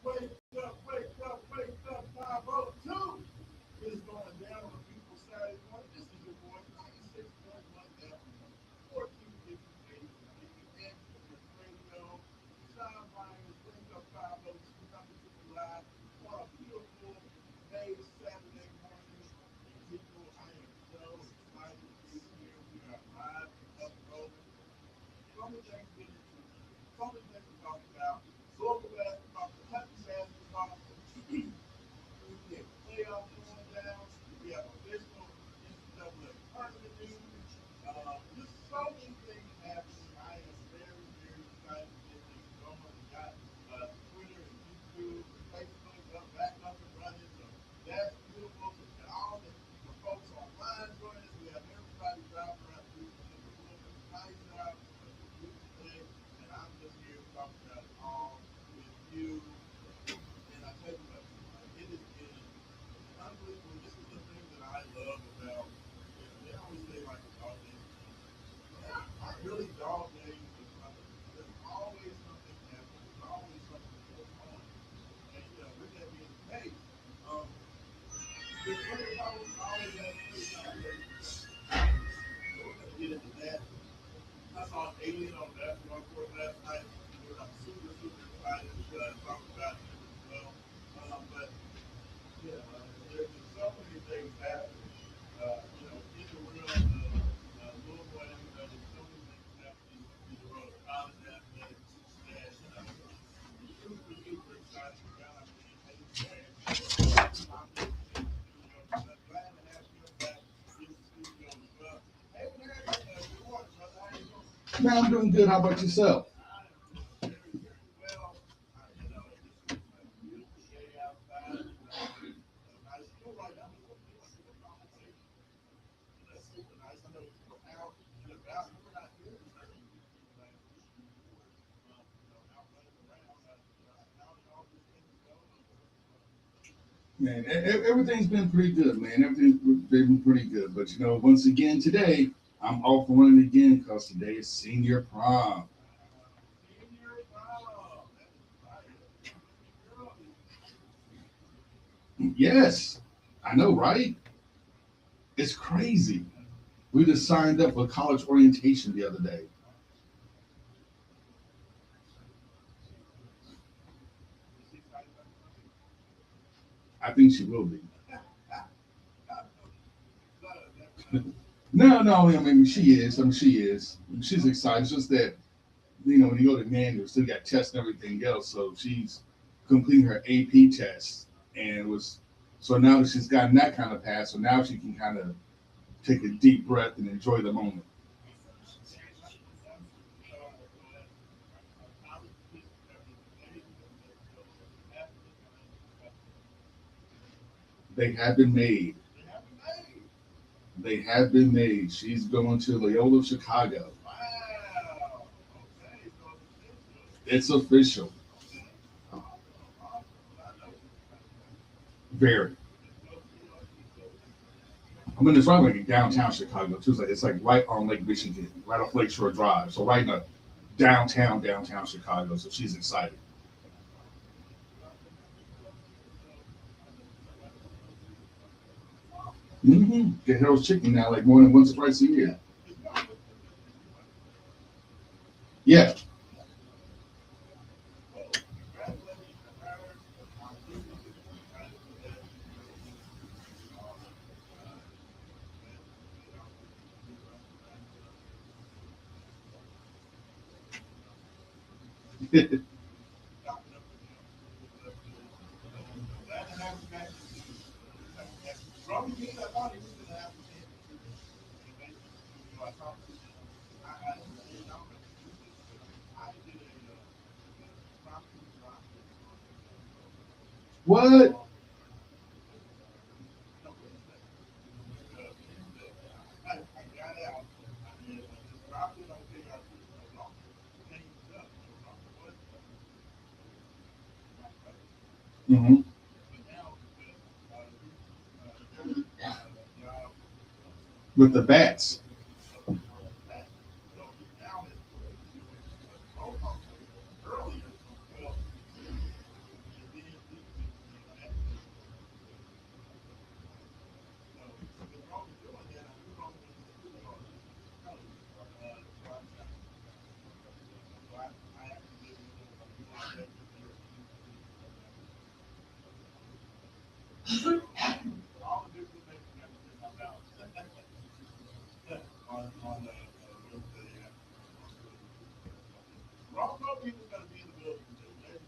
wake up, wake up, 502 is going down on people's Saturday morning. This is your boy, 96.1 FM, 1458 AM, radio. Raashaan Myers, wake up 502, coming to you live on a beautiful May Saturday morning. People, I am so excited to be here. We are live and up and rolling. So many things to get into. So many things to talk about. Local basketball, Kentucky basketball. We have playoffs going down. We have official NCAA tournament news. Just so many things happening. I am very, very excited to get things going. We got Twitter and YouTube and Facebook back up and running. So that's beautiful. And all the folks online joining us. We have everybody driving around Houston in the room. It's nice out. It's a beautiful day. And I'm just here to talk about it all with you. And I tell you what, it has been unbelievable. This is the thing that I love about, they always say like a dog days. Really dog days is nothing. There's always something happening. There's always something going on. And with that being the case, there's always has so we're gonna get into that. I saw an alien on the basketball court last night. I'm super, super excited to talk about him as well. But yeah, there's just so many things happening. In the world of Louisville athletics, there's so many things happening in the world of college athletics that I'm super, super excited about. And I'm just in the studio. I'm glad to have you back in the studio as well. Hey, Larry, good morning, brother. How you doing? Man, I'm doing good. How about yourself? I am doing very, very well. This is a beautiful day outside. Nice. You know, right now, we're doing a conversation. That's super nice. I know we're out and about. We're not here in person last week. We were, out running around. How did all these things go? Man, everything's been pretty good, man. Everything's been pretty good. But once again today, I'm off running again because today is senior prom. Senior prom. That is right. Girl is Yes, I know, right? It's crazy. We just signed up for college orientation the other day. excited about the I think she will be. prom. No, I mean she is. I mean she is. She's excited. It's just that when you go to manual, still got tests and everything else. So she's completing her AP test, and it was so now that she's gotten that kind of pass, so now she can kind of take a deep breath and enjoy the moment. They have been made. They have been made. She's going to Loyola Chicago. Wow. Okay, so It's official. okay. Awesome. I know she's excited about it. Very. So, I mean, it's right like in downtown Chicago too. It's like right on Lake Michigan, right off Lakeshore Drive. So right in the downtown Chicago. So she's excited. Get Harold's Chicken now like more than once or twice a year. Yeah. well, congratulations to her. I'm super, super excited for that. She's awesome. Glad all things are good right on the backside. Chopping up the glad to have you back in the studio. As strong as he is, I thought he was going to have to be in the studio. And basically, I talked to him. I and I don't know if you knew this, but I did a impromptu drop in on his program. What? Um, no, wait a second. Here's the thing. I got out. I just dropped it on KRP. No longer changed it up. No longer was my coach. Mm-hmm. But now with Houston getting the job With the bats. on the back. So he now has put doing co-hosting earlier. Well, and then all the different things you got to say my mouth on Wednesday afternoon. Ross told me he was going to be in the building today.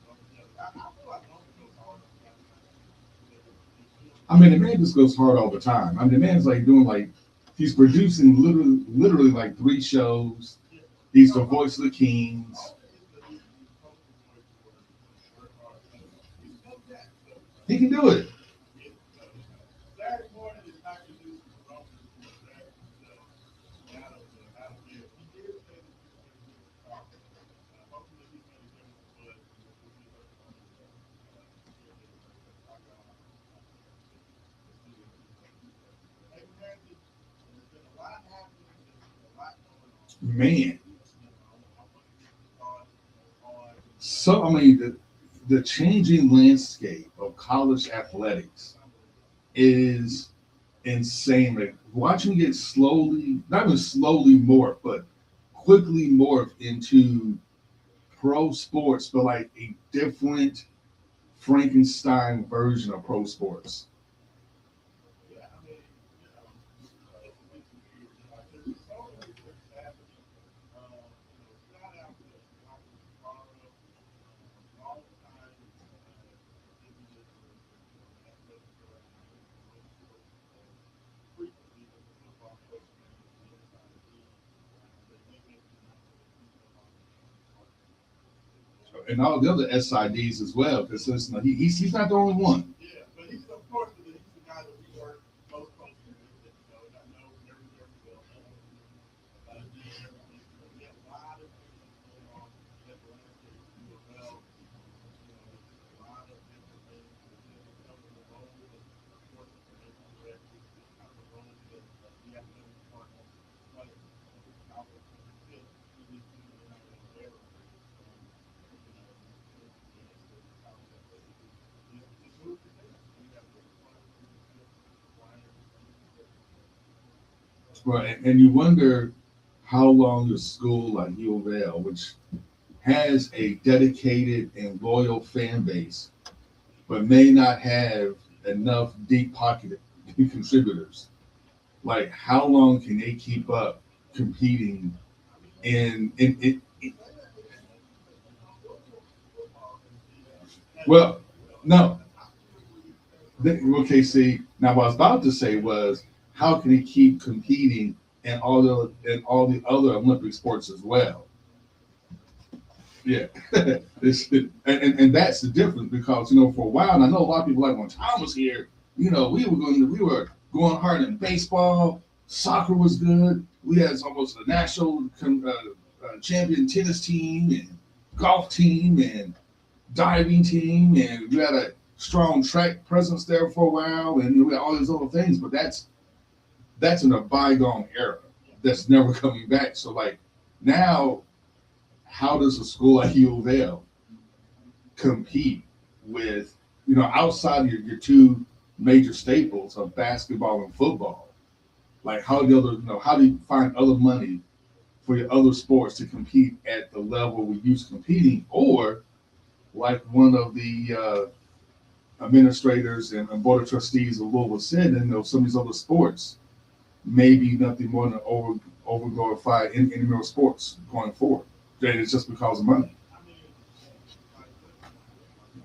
Maybe I feel like Roman goes hard on the outside. I mean, the man just goes hard all the time. I mean, the man's like doing like he's producing literally like three shows. Yeah. He's the No, voice of the Kings. Roman is the poster boy for work hard. He's no Jack. So, He can do it. it, Saturday morning is not conducive for Roman report. That'll be it. He did say that he was going to give us a call. Hopefully he's going to give us a buzz. We'll see what's going on. Hey, Harrington, there's been a lot happening. There's been a lot going on. Man. I want to get your thoughts on. So I mean, the changing landscape of college athletics is insane. Like watching it slowly, not even slowly morph, but quickly morph into pro sports, but like a different Frankenstein version of pro sports. Yeah, I mean, it's weird. There's so many things happening. Shout out to Michael Sparrow, long time giving us the athletic director for most sports, frequently with the football coach man on the inside of the that they make the announcement that he's no longer being part of And all the other SIDs as well, because he's not the only one. Yeah, but he's of course he's the guy that we work most closely with. That, I know very well. Did everything. We have a lot of things going on at the landscape of UFL. There's a lot of different things. Some of the roles that, of course, information directors, the kind of roles that the athletic department play. Albert said previously we're not going to aware of the college athletics. Just move to there. We have different responsibilities, require Right, and you wonder how long a school like U of L, which has a dedicated and loyal fan base, but may not have enough deep pocketed contributors. Like, how long can they keep up competing in well, no. Okay, see, now what I was about to say was, how can he keep competing in all the other Olympic sports as well? Yeah, and that's the difference because for a while, and I know a lot of people like when Tom was here, we were going hard in baseball, soccer was good. We had almost a national champion tennis team and golf team and diving team, and we had a strong track presence there for a while, and we had all these other things. But that's in a bygone era that's never coming back. So like now, how does a school like U of L compete with outside of your two major staples of basketball and football? Like how do you find other money for your other sports to compete at the level we used to competing, or like one of the administrators and board of trustees of Louisville said, and some of these other sports may be nothing more than overglorified in intramural sports going forward. And it's just because of money. I mean, like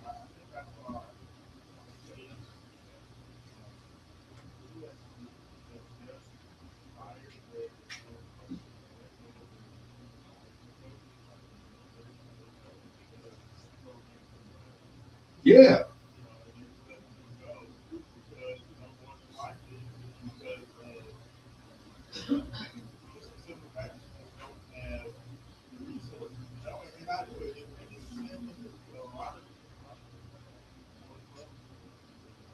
I think I saw a page that the USC had just fired their head coach. Their head coach is the coaches like they're shutting the program down. Yeah. And they're just letting them go because more than likely because of just the simple fact that they don't have the resources. And I do it. And it's the same thing that a lot of sports levels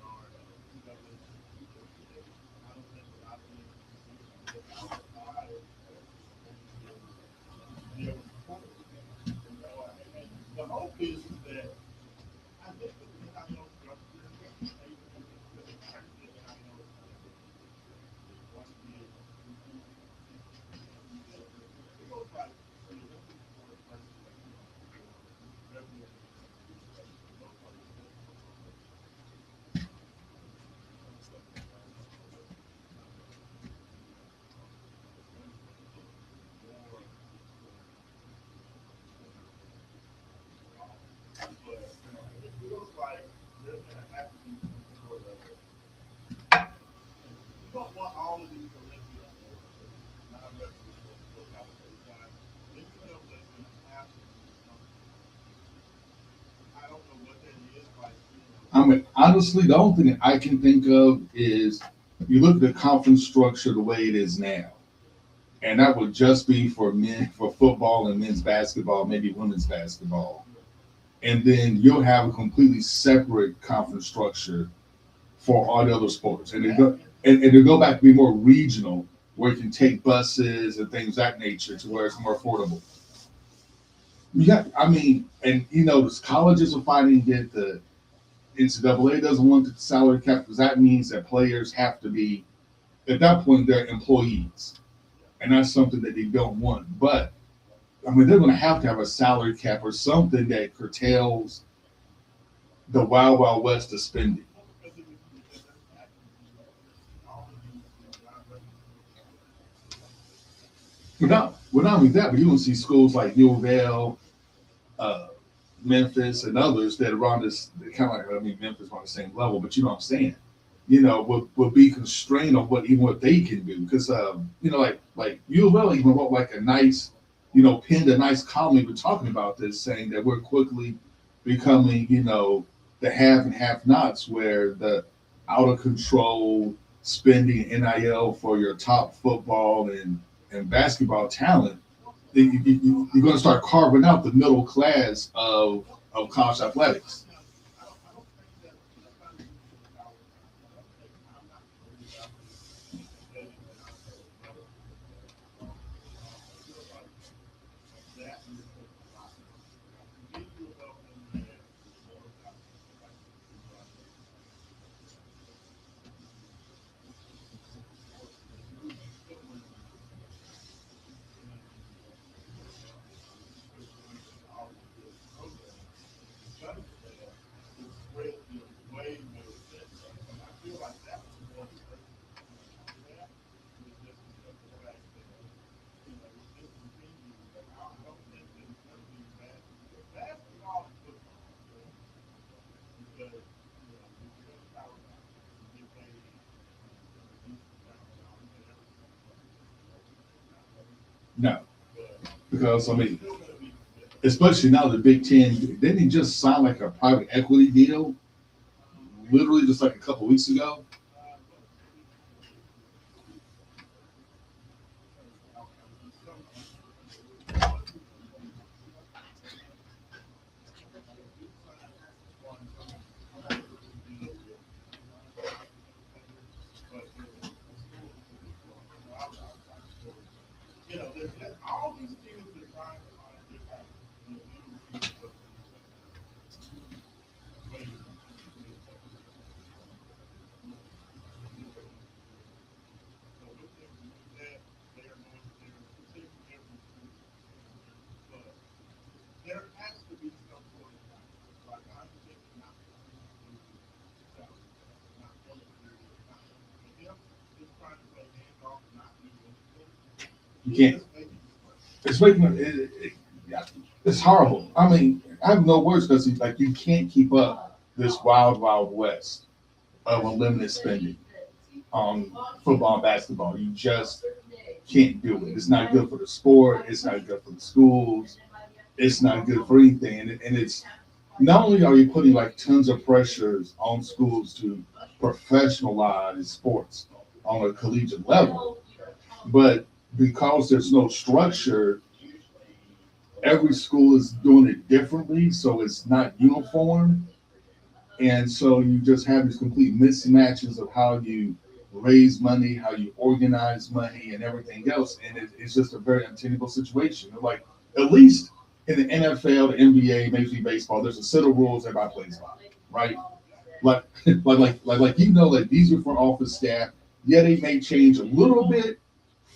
are NCAA tournament today. I don't think a lot of them exist outside of their support. And the hope is that I think that There's going to have to be some sort of, you don't want all of these Olympic sports, non-revenue sports, to work out at the same time. Then you know there's going to have to be something. I don't know what that is, like, I mean, honestly, the only thing I can think of is you look at the conference structure the way it is now, and that would just be for men, for football and men's basketball, maybe women's basketball, and then you'll have a completely separate conference structure for all the other sports, and and to go back to be more regional, where you can take buses and things of that nature to where it's more affordable. Yeah, I mean, and the colleges are fighting it. The NCAA doesn't want the salary cap because that means that players have to be at that point they're employees, and that's something that they don't want. But I mean, they're going to have a salary cap or something that curtails the wild wild west of spending. well, because if you look at that package, all of these non-revenue sports are Not only that, but you don't see schools like U of L, uh, Memphis, and others that are on this kind of like, I mean, Memphis on the same level, but you know what I'm saying. Will be constrained on what they can do because like U of L even wrote like a nice, penned a nice column even talking about this, saying that we're quickly becoming the have and have nots where the out of control spending NIL for your top football and basketball talent, you're going to start carving out the middle class of college athletics. now. I don't think that's not an issue with our time. I don't think I'm not worried about this getting down to the level that I feel like that is the problem. To me, you about in there is more about like the sports that still want to be still want to all these different programs. Because of that, the spread feels way more thin. And I feel like that was more the urgency behind that was just because of the fact that, with this continues, that I don't think that it's going to be basketball and football are still going to be because, your best power conferences can get paid, a decent amount. Now, I'm saying everything's going to be non-revenue sports, No, but because I it's mean, still going to be competitive. especially now the Big Ten, didn't he just sign like a private equity deal literally just like a couple weeks ago? What city it's some what city they do sign one some sort of deal with but the school is going. So I'm not sure. There's all these teams are trying to find different little pieces of ways to keep this so with them doing that, they're protecting every school. But there has to be some sort of guidance. Like I understand they're not going to do salary cap. They're not going to do this. They're not going to. But them just trying to play hands off and not do anything You is can't. just making it worse. It's making yeah, it's horrible. I mean, I have no words because like you can't keep up this wild wild west of unlimited spending on football and basketball. You just can't do it. It's not good for the sport. It's not good for the schools. It's not good for anything. And it's not only are you putting like tons of pressures on schools to professionalize sports on a collegiate level, but because there's no structure, every school is doing it differently, so it's not uniform. And so you just have these complete mismatches of how you raise money, how you organize money, and everything else. And it's just a very untenable situation. Like, at least in the NFL, the NBA, Major League Baseball, there's a set of rules everybody plays by, right? Like, like these are for office staff. Yeah, they may change a little bit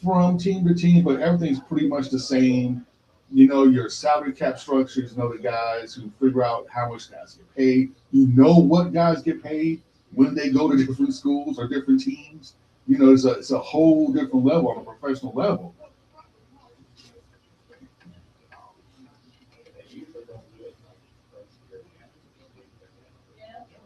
from team to team, but everything's pretty much the same. Your salary cap structures, the guys who figure out how much guys get paid. You know what guys get paid when they go to different schools or different teams. It's a whole different level on a professional level. Well, the problem is that it's confusing that all of these NCAA and WXVW, these schools, they're just going to make it happen.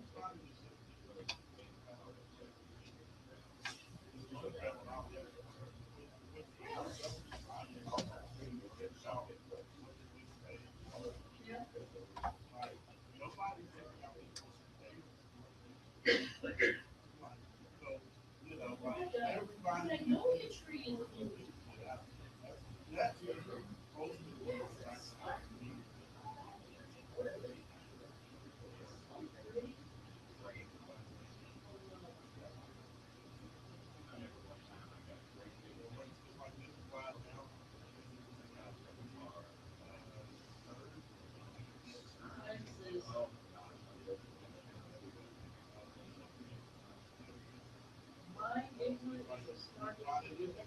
why they did that.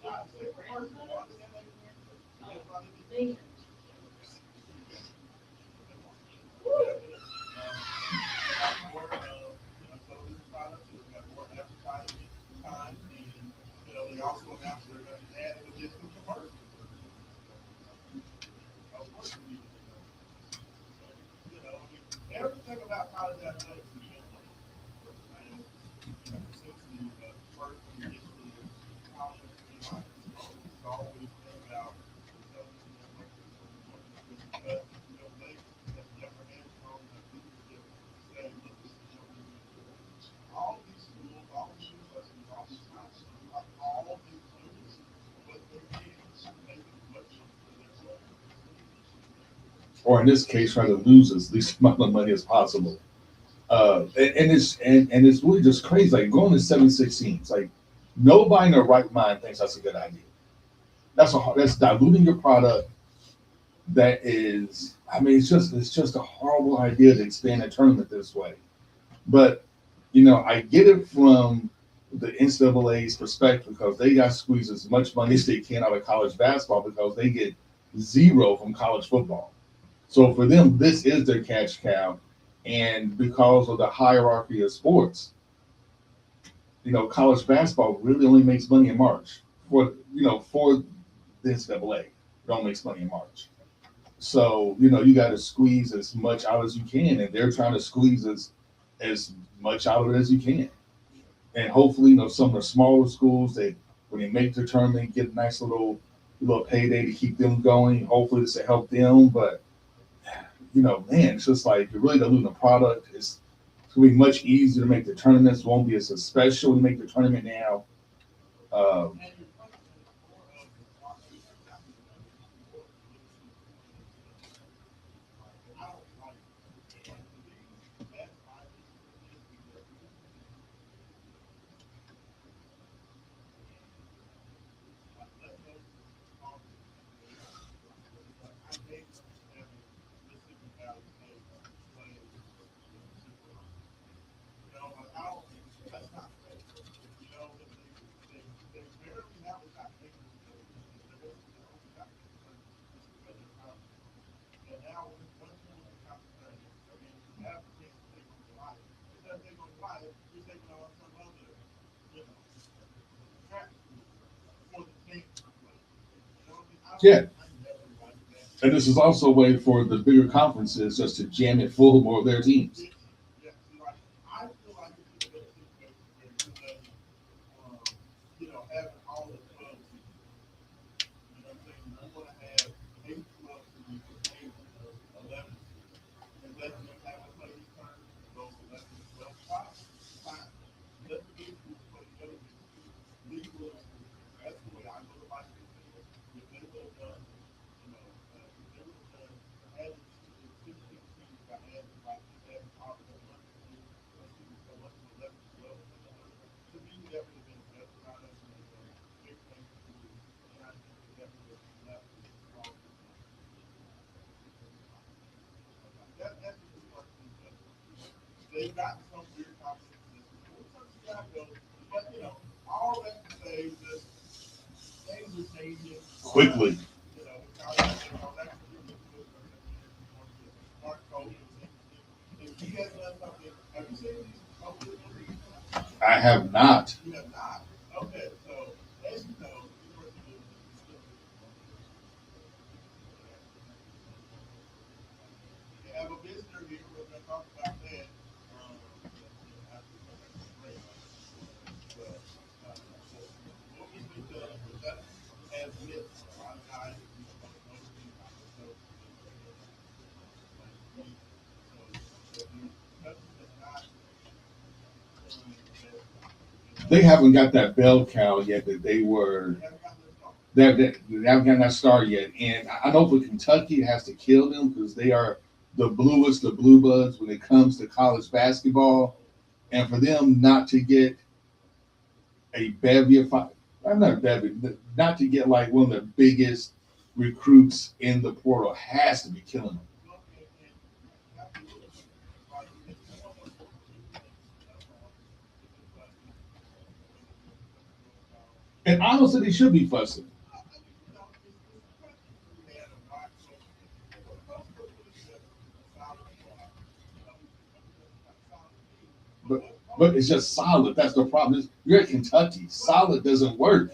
Not say the first one, I understand that. That's why they did that. Got more, so this product, so they got more advertising time, and they also announced they're going to add additional commercials. Of course, I mean, everything about college athletics is been and since the first initially college, it's always been about because they have never had strong enough leadership to say, look, this is what we need to do. All these schools, all these universities, all these colleges, are all in doing what they can to make as much for their players. Or in this case, try to lose as least amount of money as possible. And it's really just crazy. Like going to 7-16s, like nobody in their right mind thinks that's a good idea. That's diluting your product. That is, I mean, it's just a horrible idea to expand a tournament this way. But I get it from the NCAA's perspective because they got squeezed as much money as they can out of college basketball because they get zero from college football. So for them, this is their cash cow. And because of the hierarchy of sports, college basketball really only makes money in March. For the NCAA, it only makes money in March. So you got to squeeze as much out as you can, and they're trying to squeeze as much out of it as you can. And hopefully, some of the smaller schools that when they make the tournament get a nice little payday to keep them going. Hopefully, this will help them. But man, it's just like you're really diluting the product. It's gonna be much easier to make the tournaments. It won't be as special to make the tournament now. Um, And your question is more of the market. I don't like it. And to me, that's my issue is because let's go talk I hate having Mississippi Valley State play Super. Like I don't, that's not fair. That they barely have a top taker because they only got their conference. And now once you win the conference and you have a chance to take on Goliath, instead of taking on Goliath, you're taking on some other, you know, track school for the chance to play. I mean, yeah, I never liked that. and this is also a way for the bigger conferences just to jam it full of more of their teams. Yes, yes. See, like I feel like it's a better situation where you're letting, um, having all the clubs. You know what I'm saying? You want to have 8 clubs to be 8, 11, and let them have to play each turn. Those 11, 12 spots, fine. Let the big schools play the other big schools. League little schools. That's the way I go to my system. If they would have done, if they would have done added 16 teams by adding like adding all the 11, 12. To me, that would have been a better product than the big thing school. And I think that would have left it strong. That's just a personal judgment. They've got some weird conflict system. Sometimes you gotta go, but all that to say that things are changing. Quickly. With college, that's ridiculous. Mark Coach, if he has done something, have you seen these COVID movies? I have not. You have not. Okay, so as you know, University is still we have a visitor here. We're going to talk about that. After we come back from break. But what we've been doing, production has missed a lot of guys that we don't know the so production has not done They haven't got that bell cow yet that they were. they haven't gotten their start. They haven't gotten that star yet. And I know for Kentucky, it has to kill them because they are the bluest of blue buds when it comes to college basketball. And for them not to get a bevy of, I'm not a bevy, not to get like one of the biggest recruits in the portal has to be killing them. Absolutely. Like, if you want to look at And honestly, they should be fussing. But but it's just solid. That's the problem. You're at Kentucky. Solid doesn't work.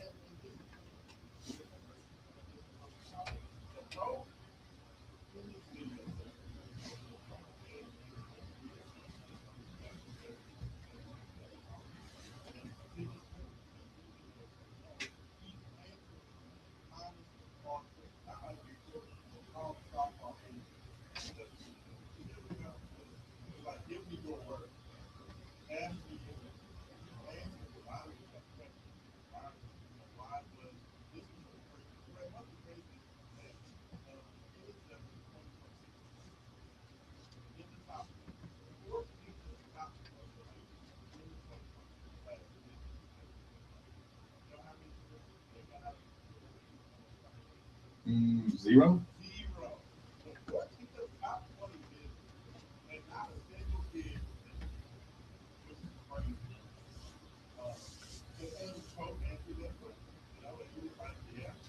Zero.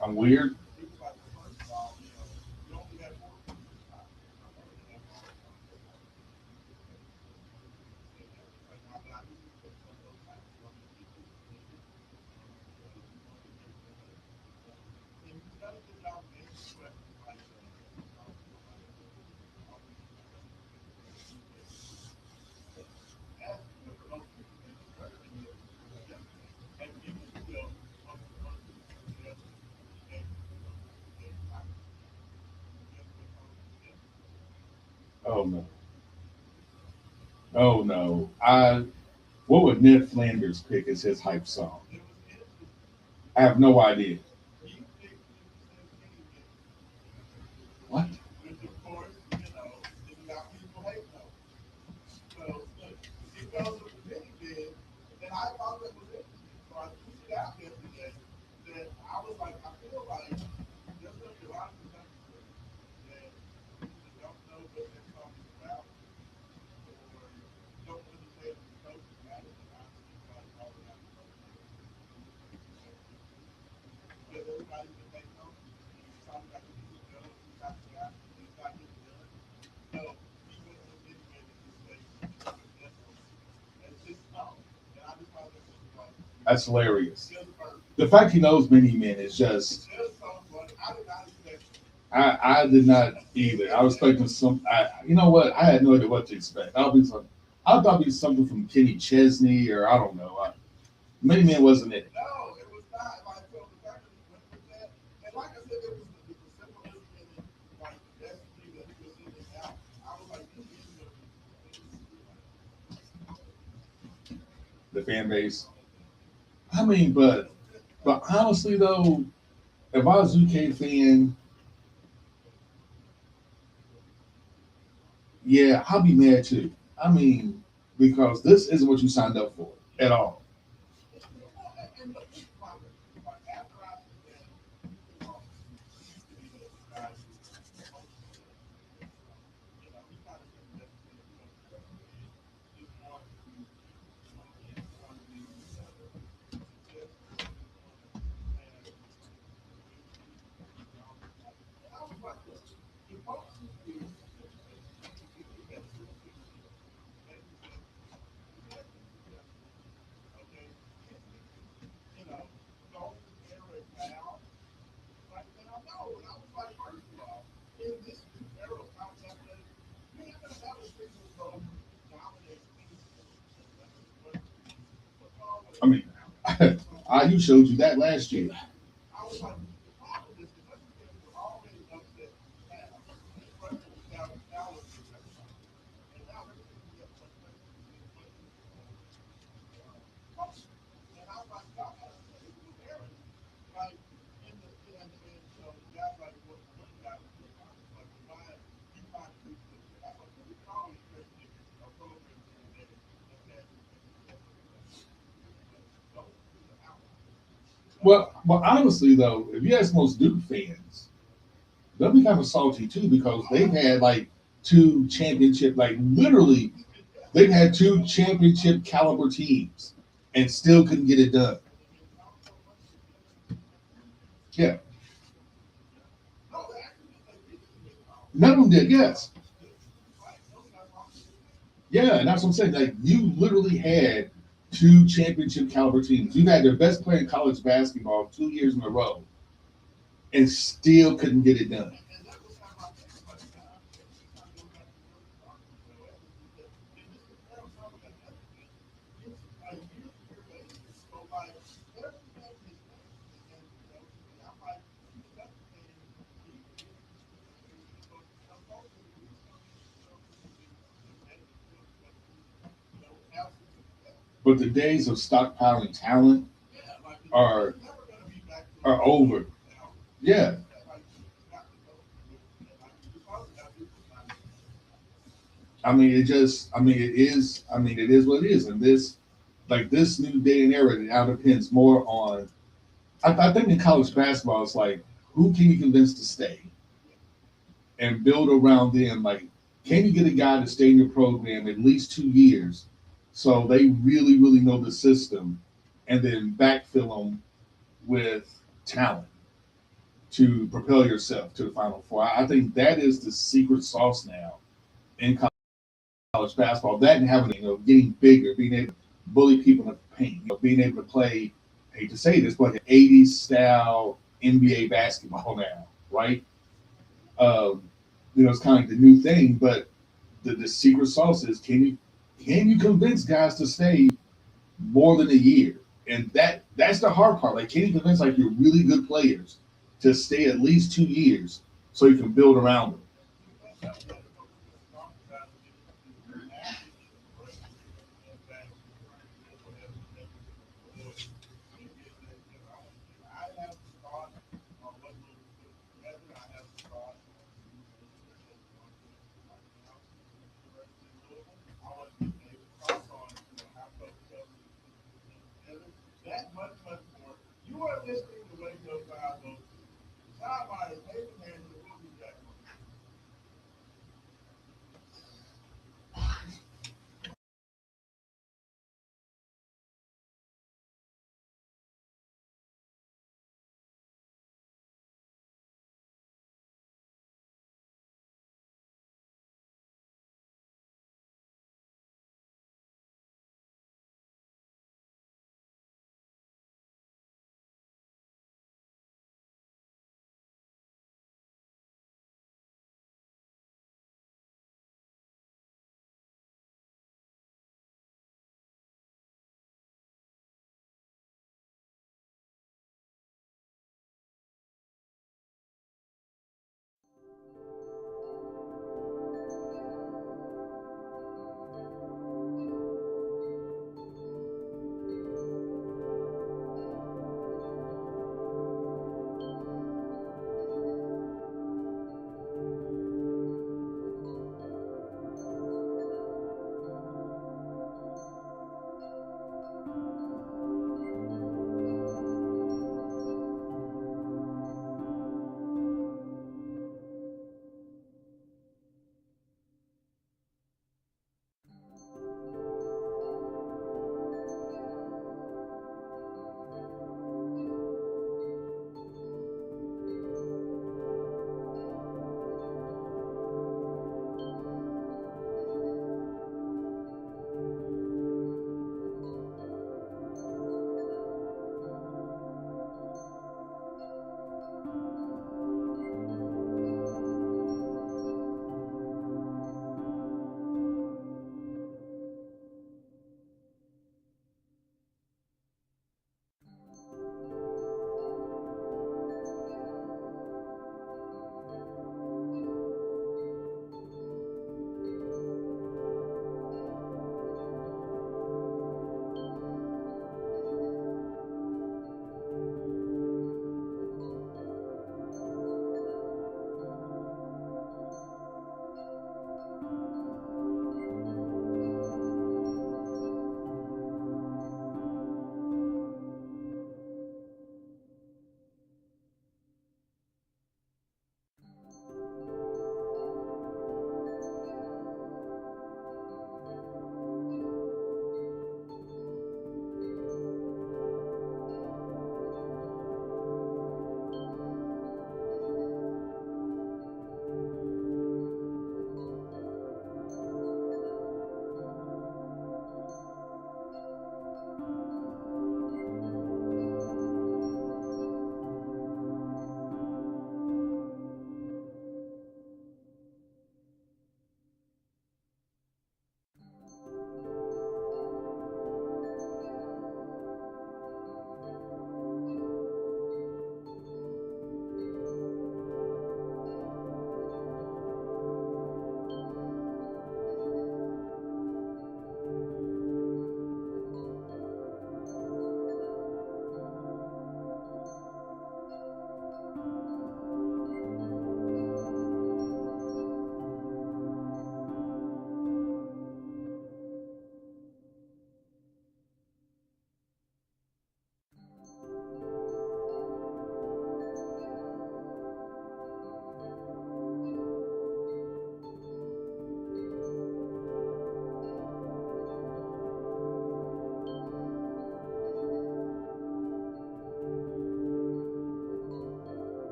I'm weird. Oh no. Oh no. What would Ned Flanders pick as his hype song? I have no idea. What? That's hilarious. The fact he knows many men is just. I did not either. I was expecting some. You know what? I had no idea what to expect. I thought it'd be something from Kenny Chesney or I don't know. Many Men wasn't it. The fan base. I mean, but honestly though, if I was a UK fan, yeah, I'll be mad too. I mean, because this isn't what you signed up for at all. I mean, IU showed you that last year. Well, honestly though, if you ask most Duke fans, they'll be kind of salty too because they've had like two championship, like literally, they've had two championship caliber teams and still couldn't get it done. Yeah, No, they actually did. They did get power. none of them did. Yes, Right. No, that's wrong. yeah, and that's what I'm saying. Like you literally had two championship caliber teams. You had their best player in college basketball 2 years in a row, and still couldn't get it done. And that was how I think about it. Now, every time I go back to the talk, is that, and just compare some of that other thing, it's a year basis. So, like, every game is next. And, to me, I'm like, the other thing, he is, so I'm hoping that he's going to be something to make it feel like, have some success. But the days of stockpiling talent Yeah, like, are it's never going to be back to are over. now. Yeah, Like, it's not the goal. And, like, you probably got people trying to I mean it just. I mean it is. I mean it is what it is. And this, like this new day and era, it now depends more on. I think in college basketball, it's like who can you convince to stay and build around them. Like, can you get a guy to stay in your program at least 2 years, so they really, really know the system, and then backfill them with talent to propel yourself to the Final Four. I think that is the secret sauce now in college basketball. That and having getting bigger, being able to bully people in the paint, being able to play. I hate to say this, but like an '80s style NBA basketball now, right? Um, it's kind of like the new thing, but the secret sauce is can you convince guys to stay more than a year? And that's the hard part. Like, can you convince like your really good players to stay at least 2 years so you can build around them? that much, much more. You are listening to Radio 5. John Myers, Nathan Andrews, will be back.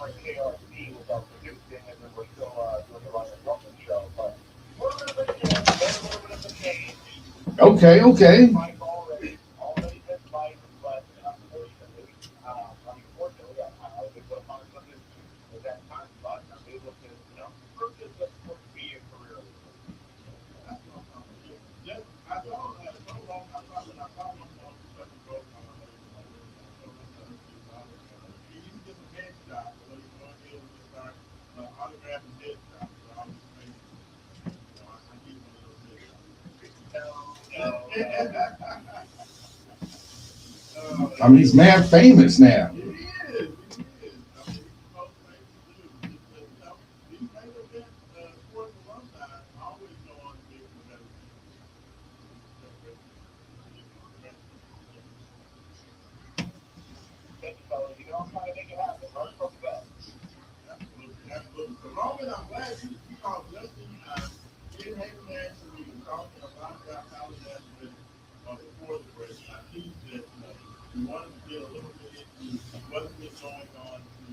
former KRC was our producing, and then we're still doing the Ryan Ruffin show. But a little bit of a shift, made a little bit of a change. Okay, okay. Mike already been Mike, but unfortunately, I was able to find something with that time slot, and I'm able to, purchase what's supposed to be a career with me. That's what I'm talking about. Just, I told her so long. I thought when I saw him on such a growth, I was like, I told my son, he needs to get some headshots. So he's going ahead and just start autographing headshots. So I was just thinking, I need one of those headshots. No, no, no. I mean, he's mad famous now. He is. He is. I mean, he's the most famous dude. These main event sports alumni always go on to be the better people. Thank you, fellas. I'm trying to make it happen. Learn from the best. Absolutely, absolutely. So, Roman, I'm glad you called just in time. It had a man to me talking a lot about college athletics before the break. I teased that, we wanted to get a little bit into what's been going on to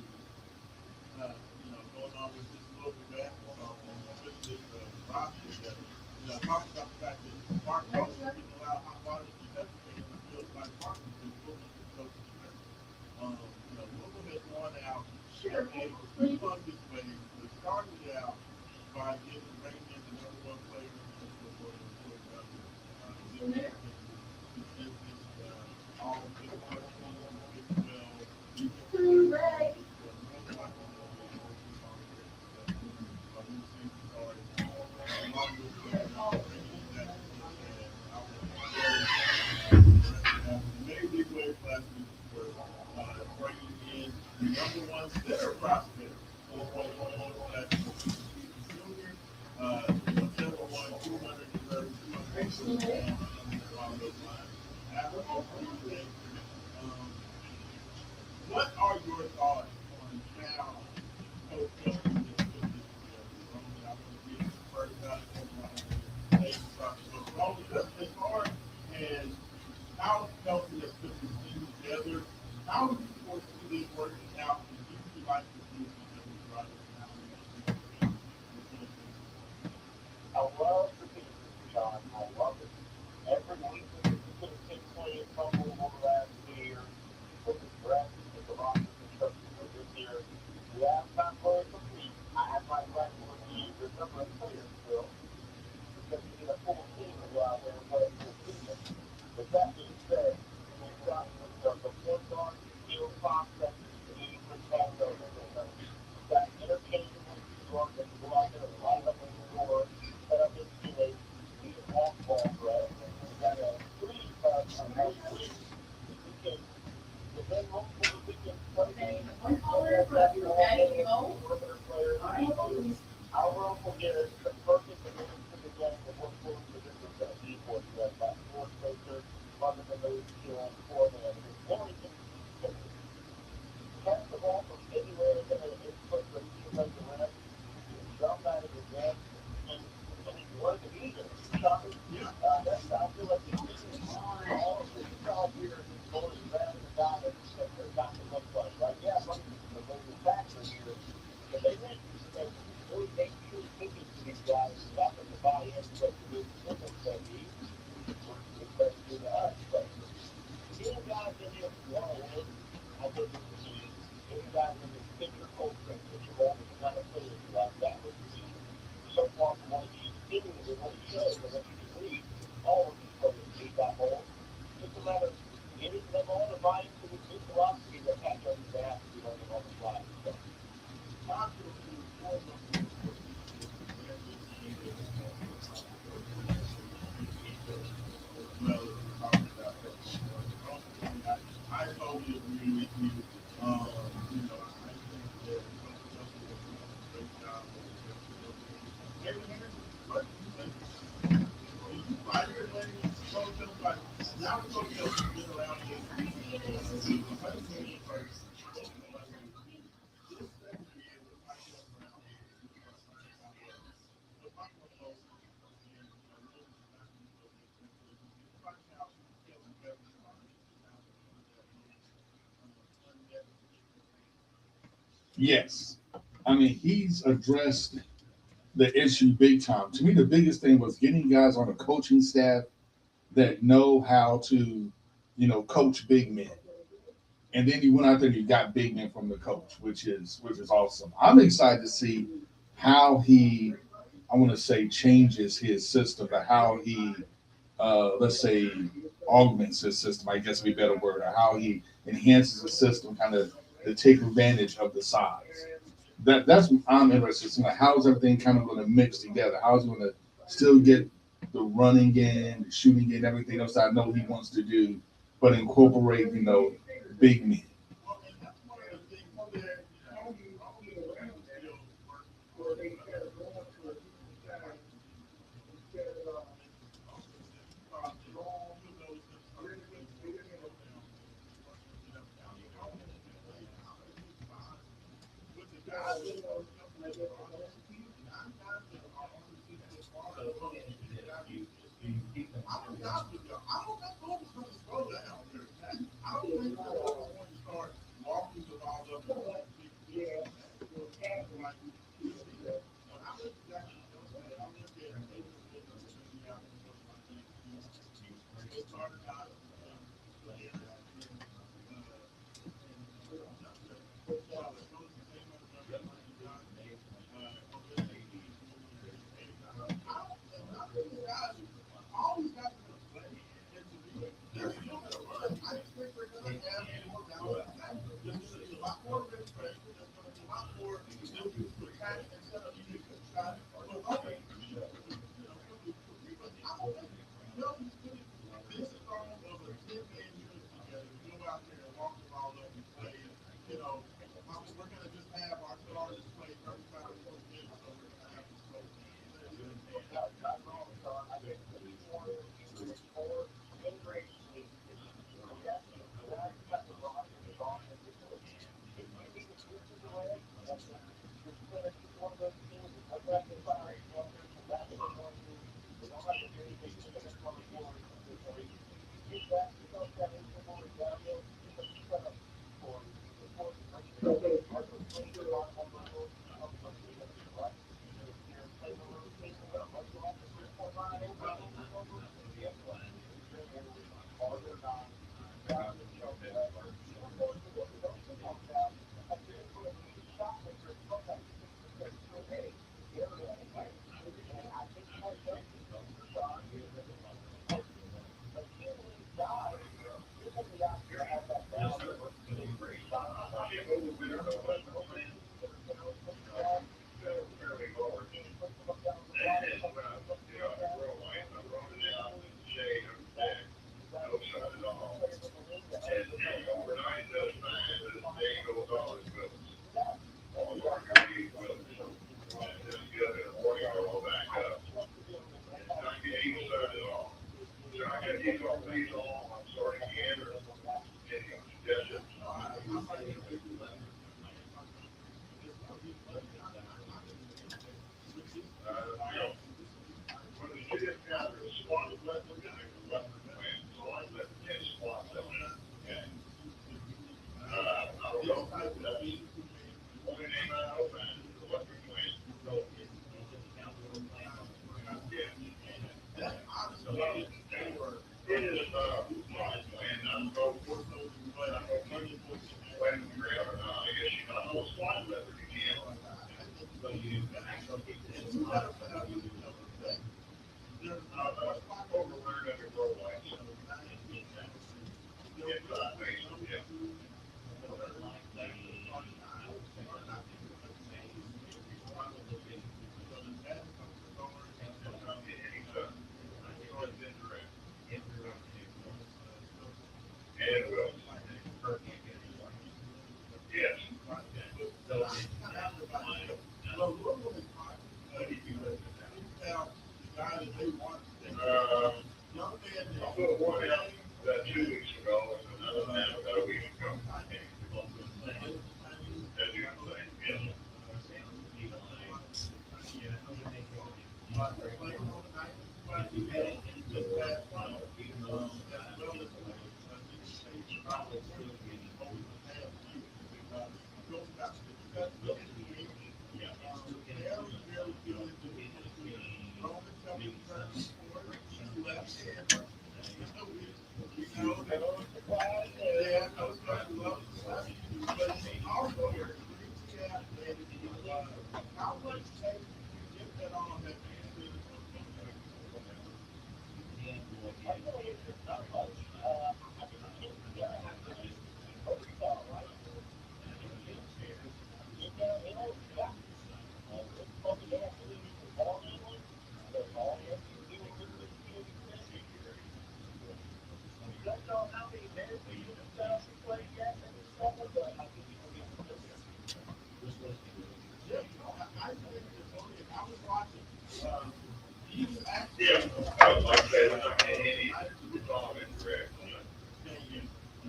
going on with this global basketball and with this roster that, talking about the fact that Mark Roach is getting a lot of hot water because it feels like Mark has been looking to coach the strength. Louisville has won out and able to fund this way. They started out by bringing in the number one player in the NCAA in Floyd Douglas. Then they begin this all Big 13, Big 12 defensive player contest where most likely will be overall grade successful when the season started. Along with bringing in Jackson Whitman, Alvin Gary, Major League Wave last week for bringing in the number one center prospect in 2021 class, Stephen Jr. Center won 230, 280 and something along those lines. After Tuesday, um, what are your thoughts on how Coach Kelsey has put this together? Roman, I want to give you the first shot, and then I want to take the shot. So, Roman, as far as how Kelsey has put this team together, how do you foresee this working out, and who would you like to see as the next riders and how many teams in 2024? I love the pieces, Sean. I love it. Every week we could have pinpointed fumble over the last 2 years. Look at the draft, look at the roster construction for this year. We have time for it complete. I have my question with you. There's a number of players still because you need a full team to go out there and play a full season. With that being said, you've got the point guard, the skilled prospect, the Chris Paolo in the center. You've got interchangeable guards that can go out there and light up on the floor, set up in space, be an off-ball threat. You've got a three who can defend multiple positions, play games, play that basketball game, perimeter player, I'll forget it. The perfect addition to the game of what Fulham's position is going to be for you. That's that floor spacer, fundamentally skilled foreman. If Henry can catch the ball from anywhere within an 8 foot radius of the rim, he can jump out of his net, and he's one of the eaters. Shocking. Yeah. I feel like the biggest all of the Utah here going as fast as a guy that their doctor looks like, right? Yeah, money's the major factor here, but they make really make true tickets to these guys and got them to buy into what the new system's going to be, which is exciting to us. But getting guys in here who want to win, I think is the key. Getting guys in this fit your culture and fit your mold of the kind of players you like, that was the key. So far from what he's seen and what he shows and what you can read, all of these players meet that mold. It's just a matter of getting them all to buy into this new philosophy that Pat Kelly's going to have to be learning on the fly. So, Talk to us through foremost what you see as the key difference maker for the next future, as well as talking about that. Ultimately, I totally agree with you. I think that Coach Kelsey has done a great job of building. David Harrington, what do you think? Do you like the way Coach Kelsey? Like, now Coach Kelsey's been around the ACC. Yes. I mean, he's addressed the issue big time. To me, the biggest thing was getting guys on a coaching staff that know how to, coach big men. And then you went out there and you got big men from the coach, which is awesome. I'm excited to see how he, I want to say, changes his system, but how he, let's say, augments his system. I guess would be a better word, or how he enhances the system, kind of to take advantage of the size. That's what I'm interested in. Like, how is everything kind of going to mix together? How is he going to still get the running in, the shooting in, everything else I know he wants to do, but incorporate, big men. Well, and that's one of the things that Tony Green still working on. With the guys that are coming up with LeBron, 9 times that are on the 6 foot bar, I'm gonna be honest with you. I don't think Golden's gonna slow down very fast. I don't think they're going to start walking the ball up and like big deals. Like we see that. When I look at Jackson Johnson, I look at David Williams and the guys who look like they started out the area. All these guys are going to play, and to me, they're still going to run. I expect they're going to have more down the back. There's going to be a lot more rim pressure. There's going to be a lot more ability to attack instead of shooting a shot. But okay, but I don't think nobody's putting this strong of a 10-man unit together to go out there and walk the ball up and play. And, we're going to just have our starters play 35 or 40 minutes, so we're going to have this slow team.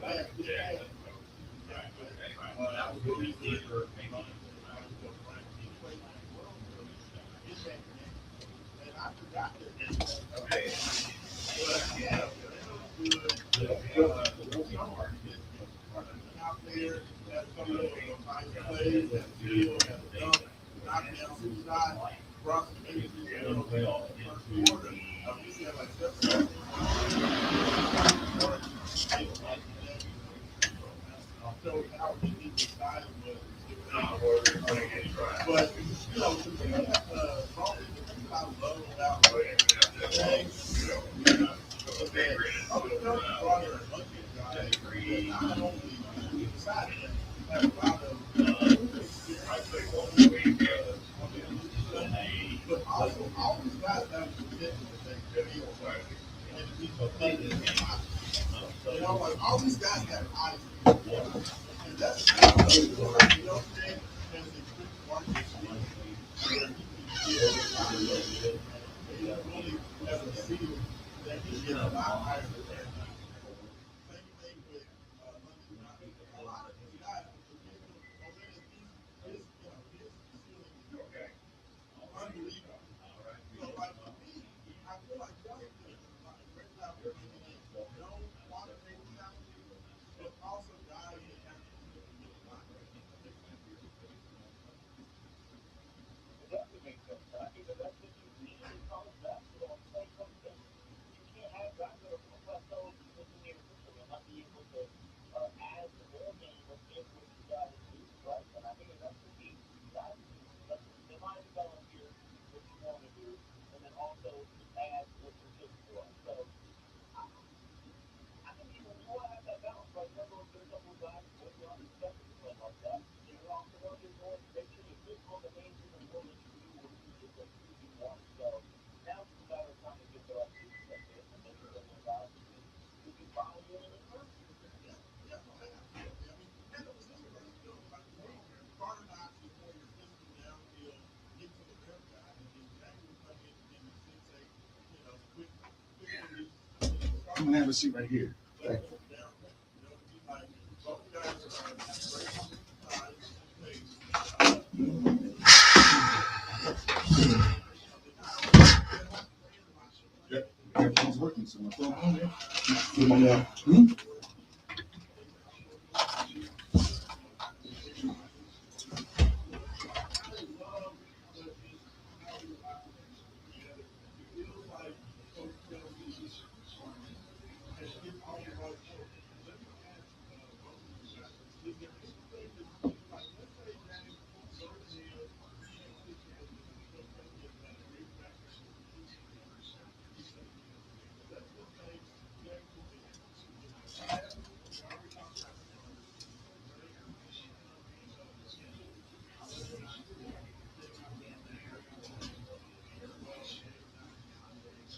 Yeah, yeah, yeah, but I was really good for Frank. He played like well in that game, and I forgot that they had but yeah, they look good. Just went out there, had a couple of nice plays, had a steal, had a dunk, knocked down some shots, brought some energy to the first quarter. We had like 7 points. Showed how unique the style was. But to me, Bowman, the thing I love about today is that Coach brought in a bunch of guys that not only besides that have a lot of experience on the elite level, but also all these guys have potential to take the field and be competitive. Like all these guys have eyes. And that's you know, Jay has a quick market where he can get he really has a seal that he can get a lot higher than that. Same thing with London Johnson. A lot of these guys, potential, his ceiling is unbelievable. So like for me, I feel like Washington has done a great job of bringing in known quantitative talent, but also guys that have the potential to get a lot. It definitely makes sense. And I think the best thing you've seen in college basketball in 2026, you can't have guys that are plateaued within the official and not be able to add to their game within what you got introduced, right? And I think that's the key. Guys, let's define develop here what you want to do, and then also just add what you're capable of. So I think you want to have that balance, right? You want to get a couple of guys who maybe aren't expected to play like that. You also want to make sure you're physical in the games even more than you do when you get the 2v1. So now it's just a matter of trying to get the right pieces that fit and make sure that they're guys who can buy in and improve. Yeah, yeah, no, absolutely. I mean, and the position versatility, like to me, Carter Knox is more your physical downhill, get to the rim guy, and then James will come in and give you 6'8", quick release, I'm start gonna off have a seat right here. let it go down. He's like both guys have great size and pace. Yep. Everything's working, so my phone on there. Hmm? Feels like Coach Kelsey has hit all the right points. Let me ask both of you guys: is there anything that like, let's say James goes ahead, he makes his decision. Coach Kelsey has had a great track record with his team. He said he is. Let's just say James goes ahead. Is the staff, we already talked about the owner, right? Let's not forget that we've done some great things as well as not John Davis.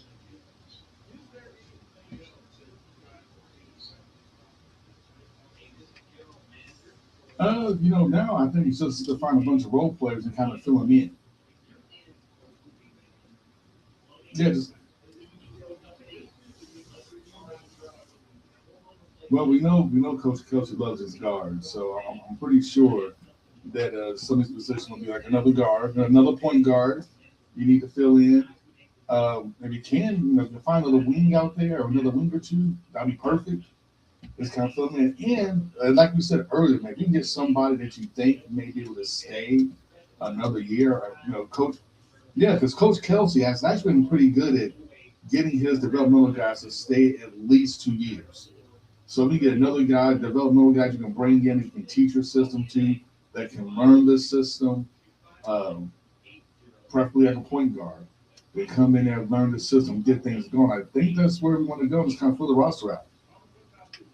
Is there anything else that you guys are thinking about this offseason? Now I think it's just to find a bunch of role players and kind of fill them in. Yeah, just, well, we know Coach Kelsey loves his guards, so I'm pretty sure that some of these positions will be like another guard, another point guard. You need to fill in. If you can, if you find a little wing out there or another wing or two, that'd be perfect. Just kind of fill them in. And like we said earlier, man, if you can get somebody that you think may be able to stay another year, or, Coach. Yeah, because Coach Kelsey has actually been pretty good at getting his developmental guys to stay at least 2 years. So if you get another guy, developmental guy you can bring in, you can teach your system to, that can learn the system, um, preferably like a point guard. They come in there, learn the system, get things going. I think that's where we want to go. Just kind of fill the roster out. What about this?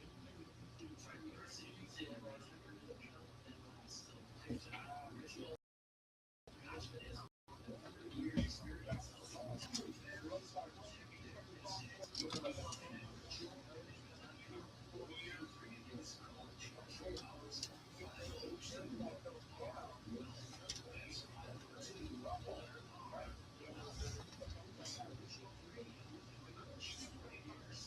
Anything that you see like as far as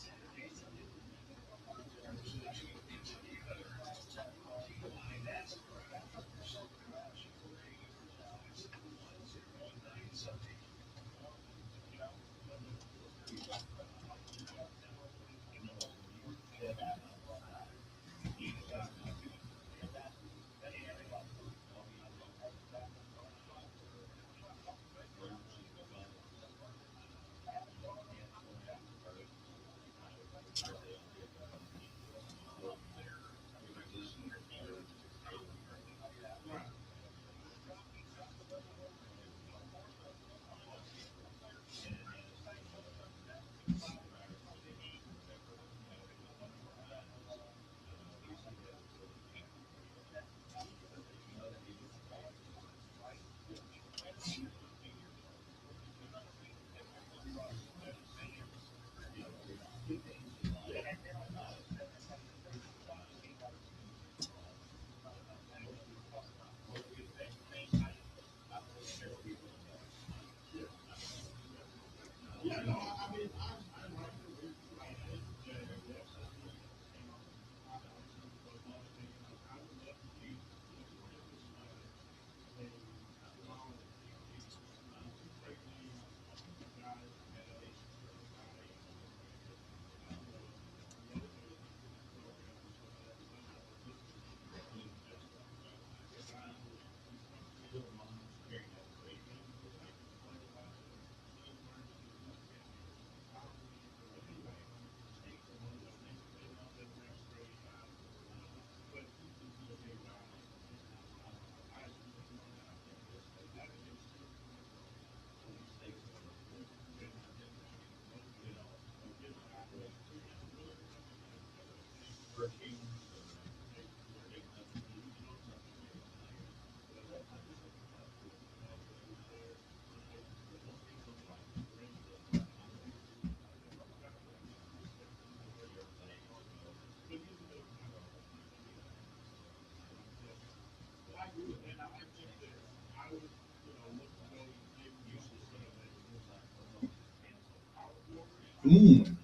Mm.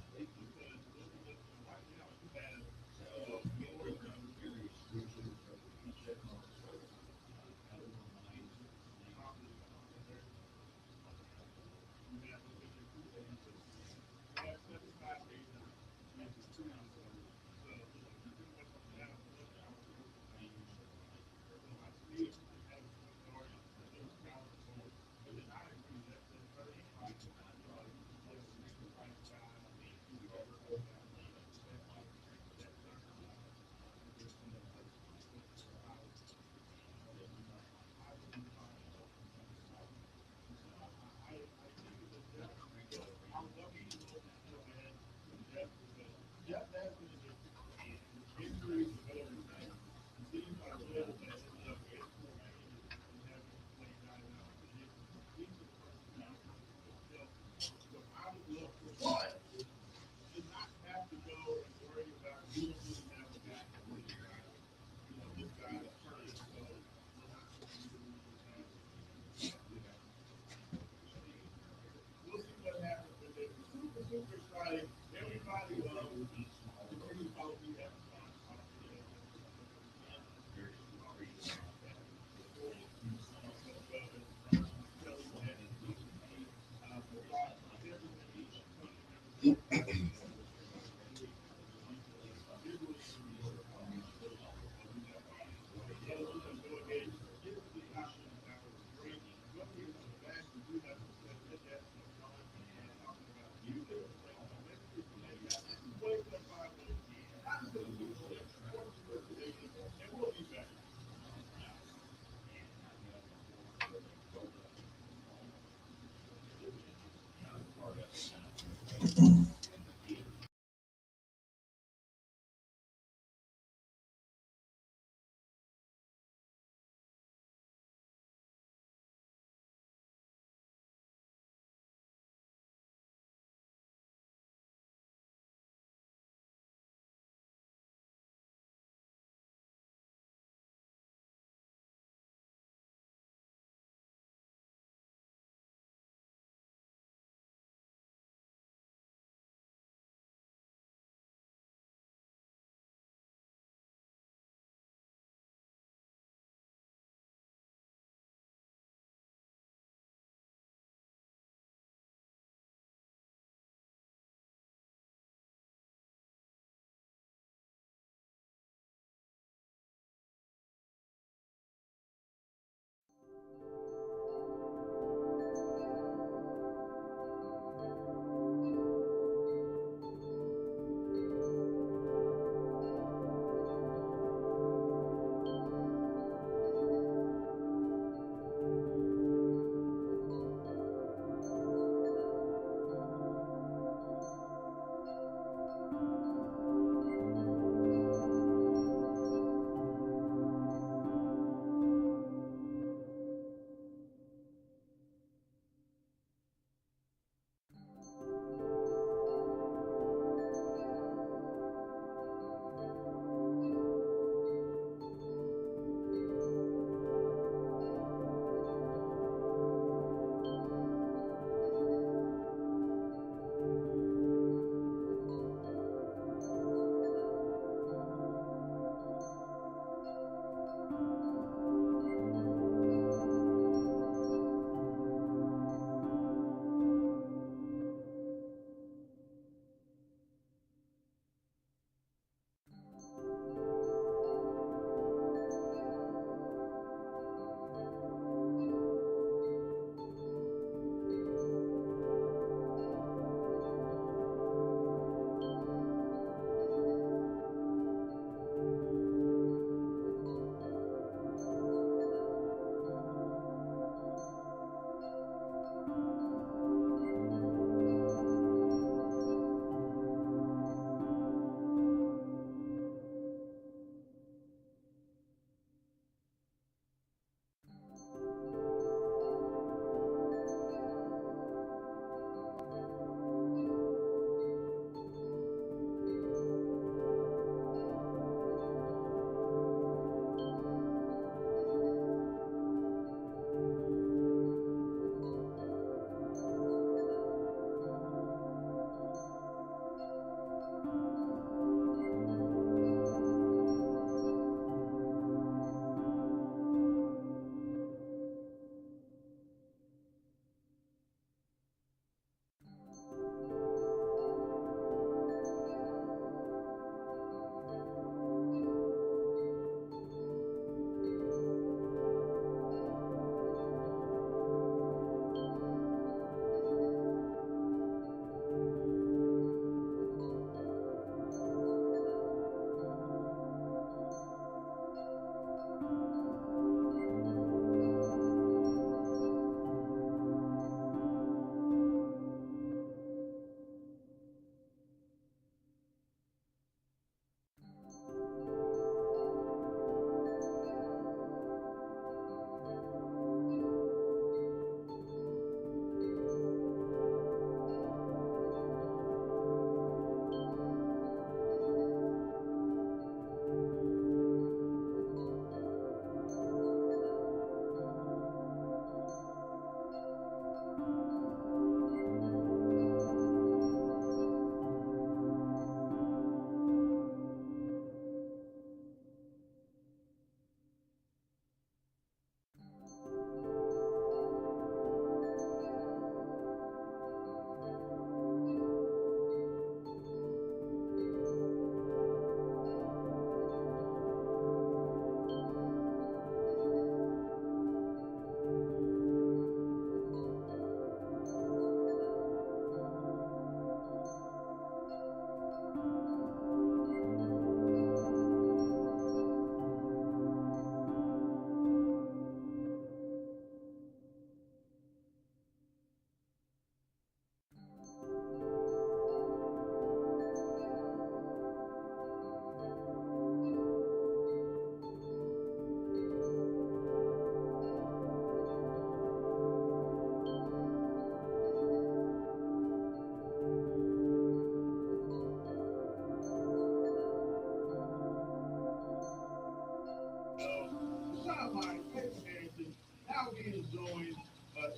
Live Pet Harrington now being joined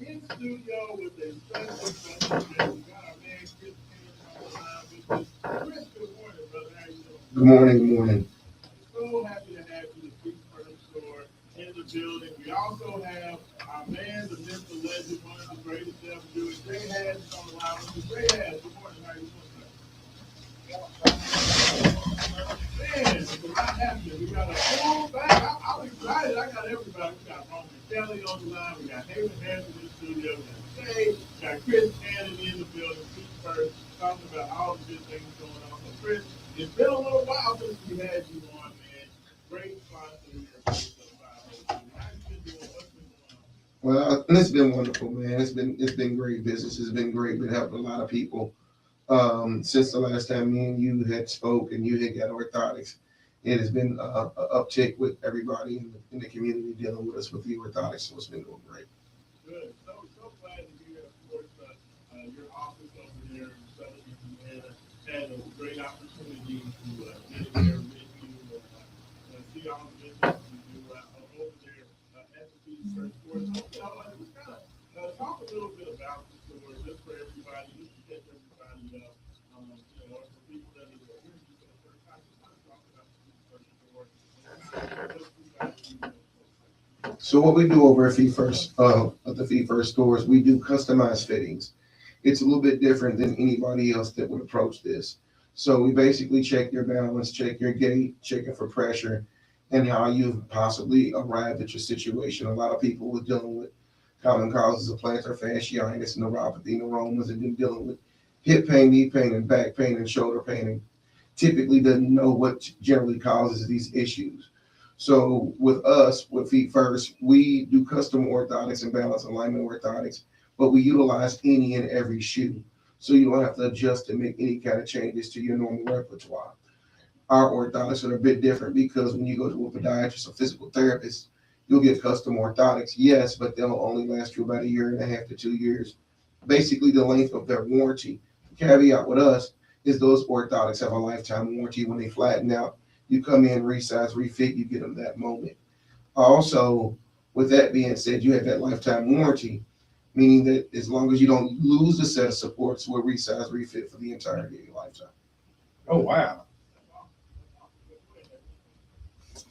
in studio with a special guest. We got our man Chris Harrington on the line with us. Chris, good morning, brother. How you doing? Good morning, good morning. So happy to have you, the Free Furniture Store, in the building. We also have our man, the myth, the legend, one of the greatest ever do it. Jay Hads is on the line with us. Jay Hads, good morning. How you doing, sir? Man, it's a lot happening. We got a full back. I'm excited. I got everybody. We got Roman Kelly on the line. We got Haven Hanson in the studio. We got Jay. We got Chris Cannon in the building. Pete first, talking about all the good things going on. So, Chris, it's been a little while since we had you on, man. Great sponsor here. How you been doing? What's been going on? Well, it's been wonderful, man. It's been great. Business has been great. Been helping a lot of people. Since the last time me and you had spoke and you had got orthotics, it has been a uptick with everybody in the community dealing with us with the orthotics. So it's been going great. Good. So glad to hear, of course, your office over there in Southern Indiana had a great opportunity to get in there with you and see all the business you do over there at the Feed First Store. So, just kind of talk a little bit about the store, just for everybody, just to catch everybody up. For people that are hearing you for the first time, just kind of talk about the Feed First Store and what you guys do. So what we do over at the Feed First stores, we do customized fittings. It's a little bit different than anybody else that would approach this. So we basically check your balance, check your gait, checking for pressure, and how you've possibly arrived at your situation. A lot of people are dealing with common causes of plantar fasciitis, neuropathy, neuromas, and then dealing with hip pain, knee pain, and back pain and shoulder pain, and typically doesn't know what generally causes these issues. So with us, with Feet First, we do custom orthotics and balance alignment orthotics, but we utilize any and every shoe. So you don't have to adjust and make any kind of changes to your normal repertoire. Our orthotics are a bit different because when you go to a podiatrist or physical therapist, you'll get custom orthotics, yes, but they'll only last you about 1.5 to 2 years, basically the length of their warranty. The caveat with us is those orthotics have a lifetime warranty. When they flatten out, you come in, resize, refit, you get them that moment. Also, with that being said, you have that lifetime warranty, meaning that as long as you don't lose a set of supports, we'll resize, refit for the entirety of your lifetime. Oh, wow.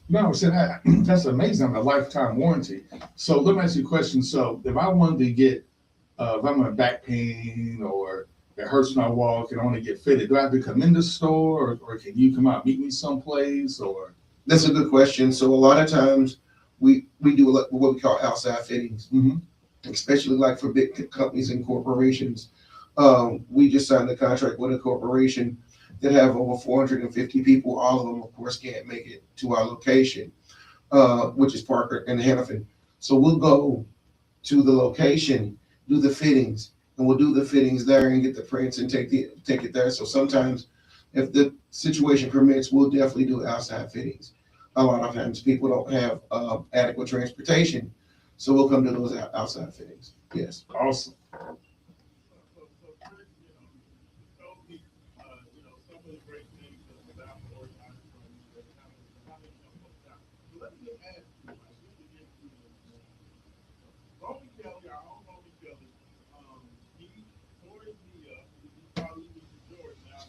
No, so that's amazing. I'm a lifetime warranty. So let me ask you a question. So if I wanted to get, if I'm in back pain or it hurts when I walk and I want to get fitted, do I have to come in the store or can you come out, meet me someplace or? That's a good question. So a lot of times we do what we call outside fittings, especially like for big companies and corporations. We just signed a contract with a corporation that have over 450 people. All of them, of course, can't make it to our location, which is Parker and Hannafin. So we'll go to the location, do the fittings, and we'll do the fittings there and get the prints and take it there. So sometimes, if the situation permits, we'll definitely do outside fittings. A lot of times people don't have adequate transportation, so we'll come to those outside fittings. Yes. Awesome.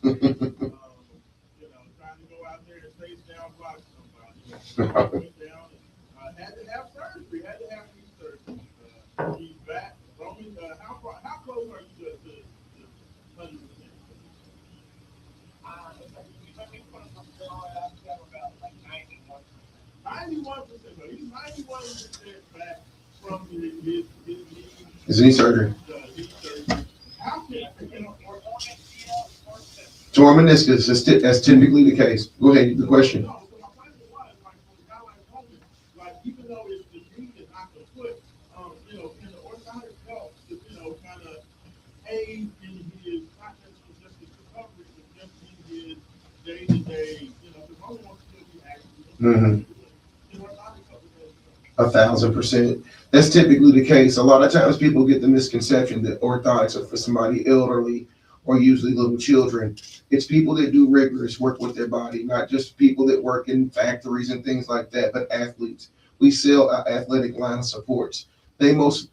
Trying to go out there and face down block somebody. Went down and had to have surgery, had to have knee surgery. He's back. Roman, how close are you to 100%? 91%. So he's 91% back from his knee surgery. How can Torn meniscus that's typically the case. Go ahead, the question. No, so my question was, like, for a guy like Roman, like, even though it's the knee and not the foot, can the orthotic help to, kind of aid in his, not just his recovery, but just in his day-to-day, because Roman wants to be active. Can orthotic help with that? 1,000%. That's typically the case. A lot of times people get the misconception that orthotics are for somebody elderly or usually little children. It's people that do rigorous work with their body, not just people that work in factories and things like that, but athletes. We sell our athletic line of supports. They most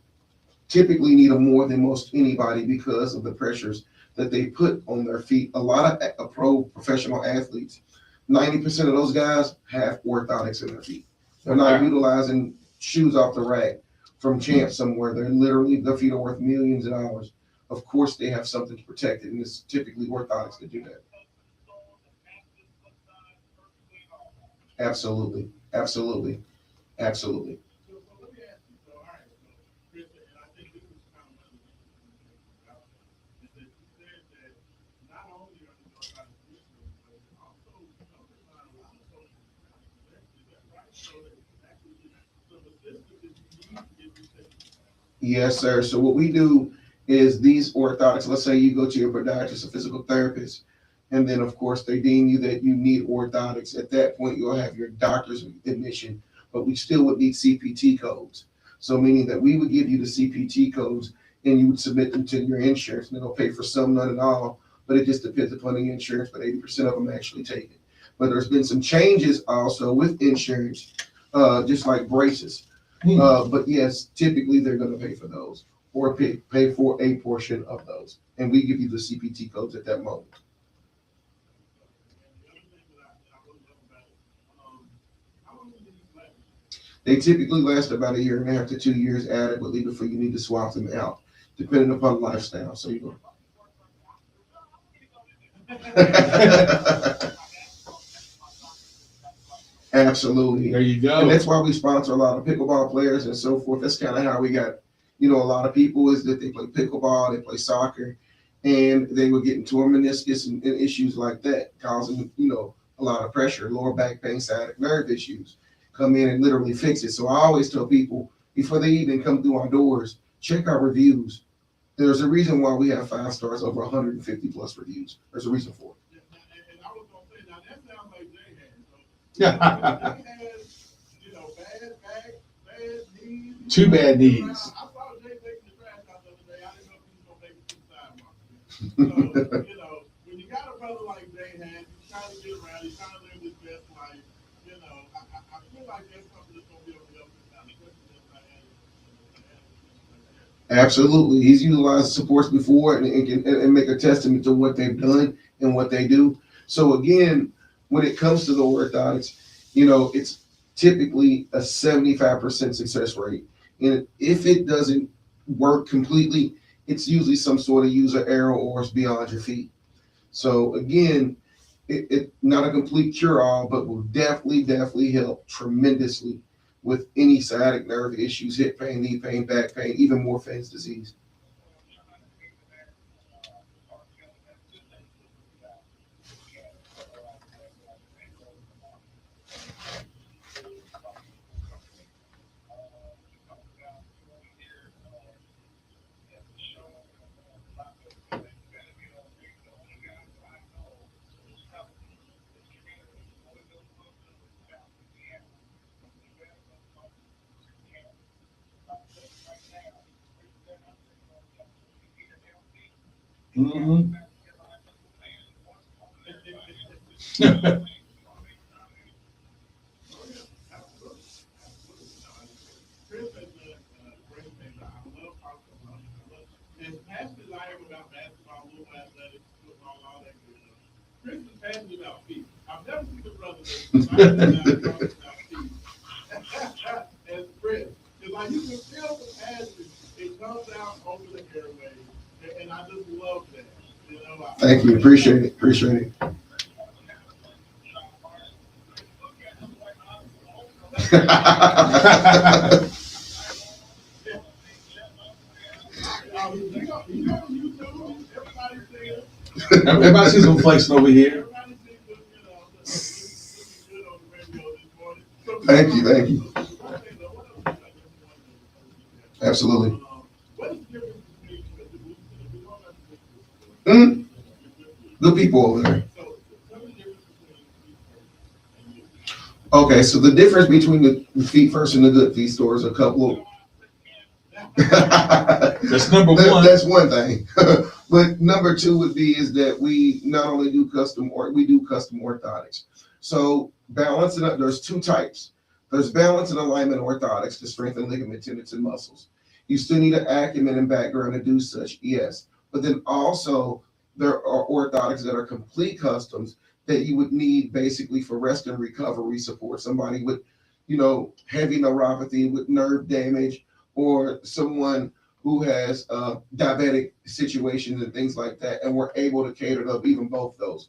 typically need them more than most anybody because of the pressures that they put on their feet. A lot of professional athletes, 90% of those guys have orthotics in their feet. They're not utilizing shoes off the rack from Champ somewhere. They're literally, their feet are worth millions of dollars. Of course, they have something to protect it, and it's typically orthotics that do that. Absolutely, absolutely, absolutely. So let me ask you, so all right, so Chris, and I think this is kind of one of the things about is that you said that not only are the orthotic issues, but also there's not a lot of social is that right? So there's actually some assistance that you need to get these things. Yes, sir. So what we do is these orthotics, let's say you go to your podiatrist or physical therapist, and then of course they deem you that you need orthotics. At that point, you'll have your doctor's admission, but we still would need CPT codes. So meaning that we would give you the CPT codes and you would submit them to your insurance, and they'll pay for some, none at all, but it just depends upon the insurance, but 80% of them actually take it. But there's been some changes also with insurance, just like braces. But yes, typically they're going to pay for those or pay for a portion of those. And we give you the CPT codes at that moment. They typically last about 1.5 to 2 years adequately before you need to swap them out, depending upon lifestyle. So you go. Absolutely. There you go. And that's why we sponsor a lot of pickleball players and so forth. That's kind of how we got, a lot of people is that they play pickleball, they play soccer, and they would get into a meniscus and issues like that, causing, a lot of pressure, lower back pain, sciatic nerve issues. Come in and literally fix it. So I always tell people before they even come through our doors, check our reviews. There's a reason why we have 5 stars, over 150 plus reviews. There's a reason for it. And I was gonna say, now that sounds like Jay had. Yeah. Jay has, bad back, bad knees. 2 bad knees. I saw Jay taking the trash out the other day. I didn't know if he was gonna make it to the sidewalk. So, when you got a brother like Jay had, he's trying to get around, he's trying to live his best life. I feel like that's something that's gonna be able to help him out, especially if I had. Absolutely. He's utilized supports before and make a testament to what they've done and what they do. So again, when it comes to the orthotics, it's typically a 75% success rate. And if it doesn't work completely, it's usually some sort of user error or it's beyond your feet. So again, it not a complete cure-all, but will definitely help tremendously with any sciatic nerve issues, hip pain, knee pain, back pain, even Morphin's disease. Mm-hmm. As passionate as I am about basketball, little athletics, football, all that good stuff, Chris is passionate about feet. I've never seen a brother that's passionate about feet as Chris. Because like you can feel the passion, it comes out over the airwaves, and I just love that. Thank you, appreciate it. Everybody sees them flexing over here. Thank you. Absolutely. Good people over there. Okay, so the difference between the Feet First and the Good Feet store is a couple of. That's number one. That's one thing. But number two would be is that we not only do custom orthotics. So balancing up, there's 2 types. There's balance and alignment orthotics to strengthen ligament, tendons, and muscles. You still need an acumen and background to do such, yes. But then also there are orthotics that are complete customs that you would need basically for rest and recovery support. Somebody with, heavy neuropathy with nerve damage, or someone who has diabetic situations and things like that. And we're able to cater to even both those.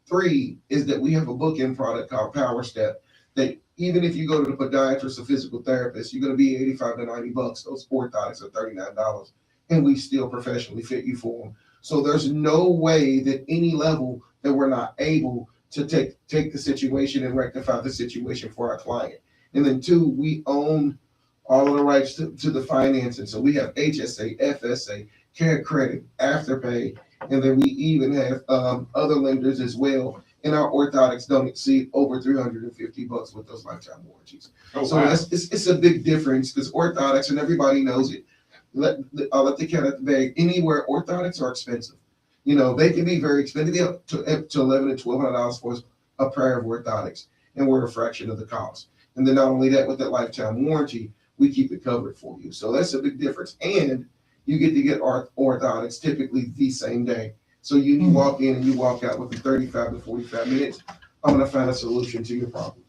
3 is that we have a bookend product called Power Step that even if you go to the podiatrist or physical therapist, you're going to be 85 to 90 bucks. Those orthotics are $39, and we still professionally fit you for them. So there's no way that any level that we're not able to take the situation and rectify the situation for our client. And then 2, we own all of the rights to the financing. So we have HSA, FSA, care credit, afterpay, and then we even have other lenders as well. And our orthotics don't exceed over $350 with those lifetime warranties. Oh, so wow. It's a big difference because orthotics, and everybody knows it. I'll let the cat out the bag. Anywhere orthotics are expensive. They can be very expensive, up to $1,100 to $1,200 for a pair of orthotics, and we're a fraction of the cost. And then not only that, with that lifetime warranty, we keep it covered for you. So that's a big difference. And you get to get orthotics typically the same day. So you walk in and you walk out within 35 to 45 minutes. I'm going to find a solution to your problem.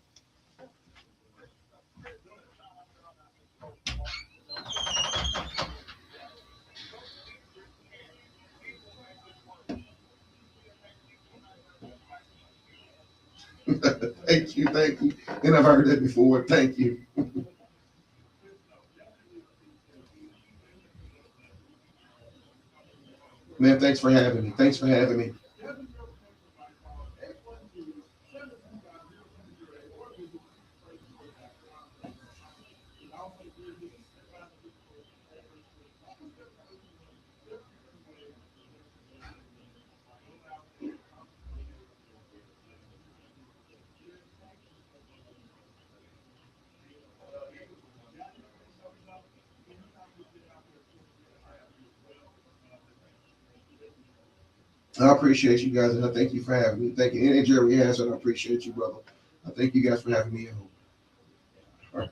Thank you. And I've heard that before. Thank you. Man, thanks for having me. I appreciate you guys, and I thank you for having me. Thank you. And Jerry has, and I appreciate you, brother. I thank you guys for having me on. All right.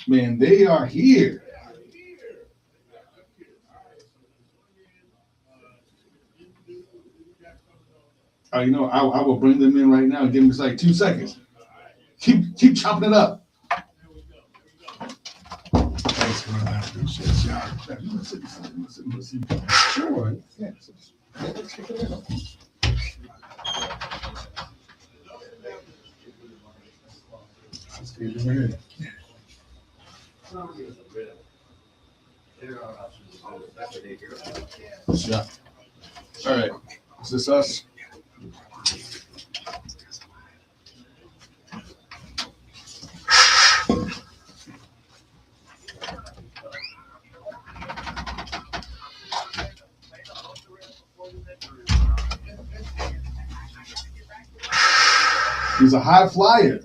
Man, they are here. I will bring them in right now and give them just like 2 seconds. Keep chopping it up. Thanks for that. I appreciate y'all. Sure. Yeah. Yeah. All right. Is this us? He's a high flyer.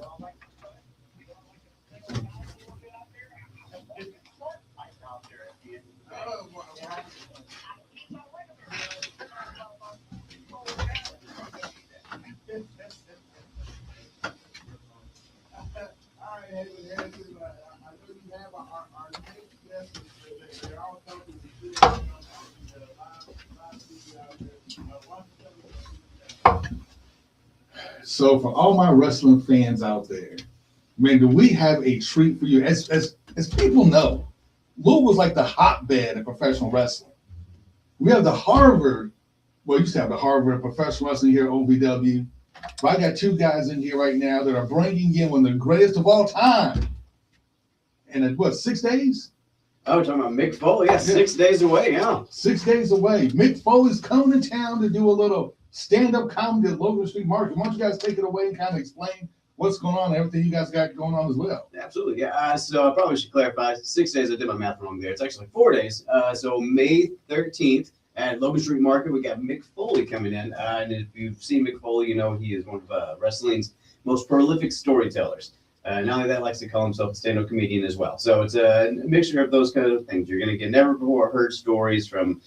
So for all my wrestling fans out there, man, do we have a treat for you? As people know, Louisville's like the hotbed of professional wrestling. We have the Harvard, well, you used to have the Harvard of professional wrestling here at OVW. But I got 2 guys in here right now that are bringing in one of the greatest of all time. And in 6 days? Oh, we're talking about Mick Foley. Yeah, 6 days away. Yeah. 6 days away. Mick Foley's coming to town to do a little stand-up comedy at Logan Street Market. Why don't you guys take it away and kind of explain what's going on, everything you guys got going on as well? Absolutely. Yeah. So I probably should clarify. 6 days. I did my math wrong there. It's actually 4 days. So May 13th at Logan Street Market, we got Mick Foley coming in. And if you've seen Mick Foley, you know he is one of wrestling's most prolific storytellers. Not only that, likes to call himself a stand-up comedian as well. So it's a mixture of those kind of things. You're going to get never before heard stories from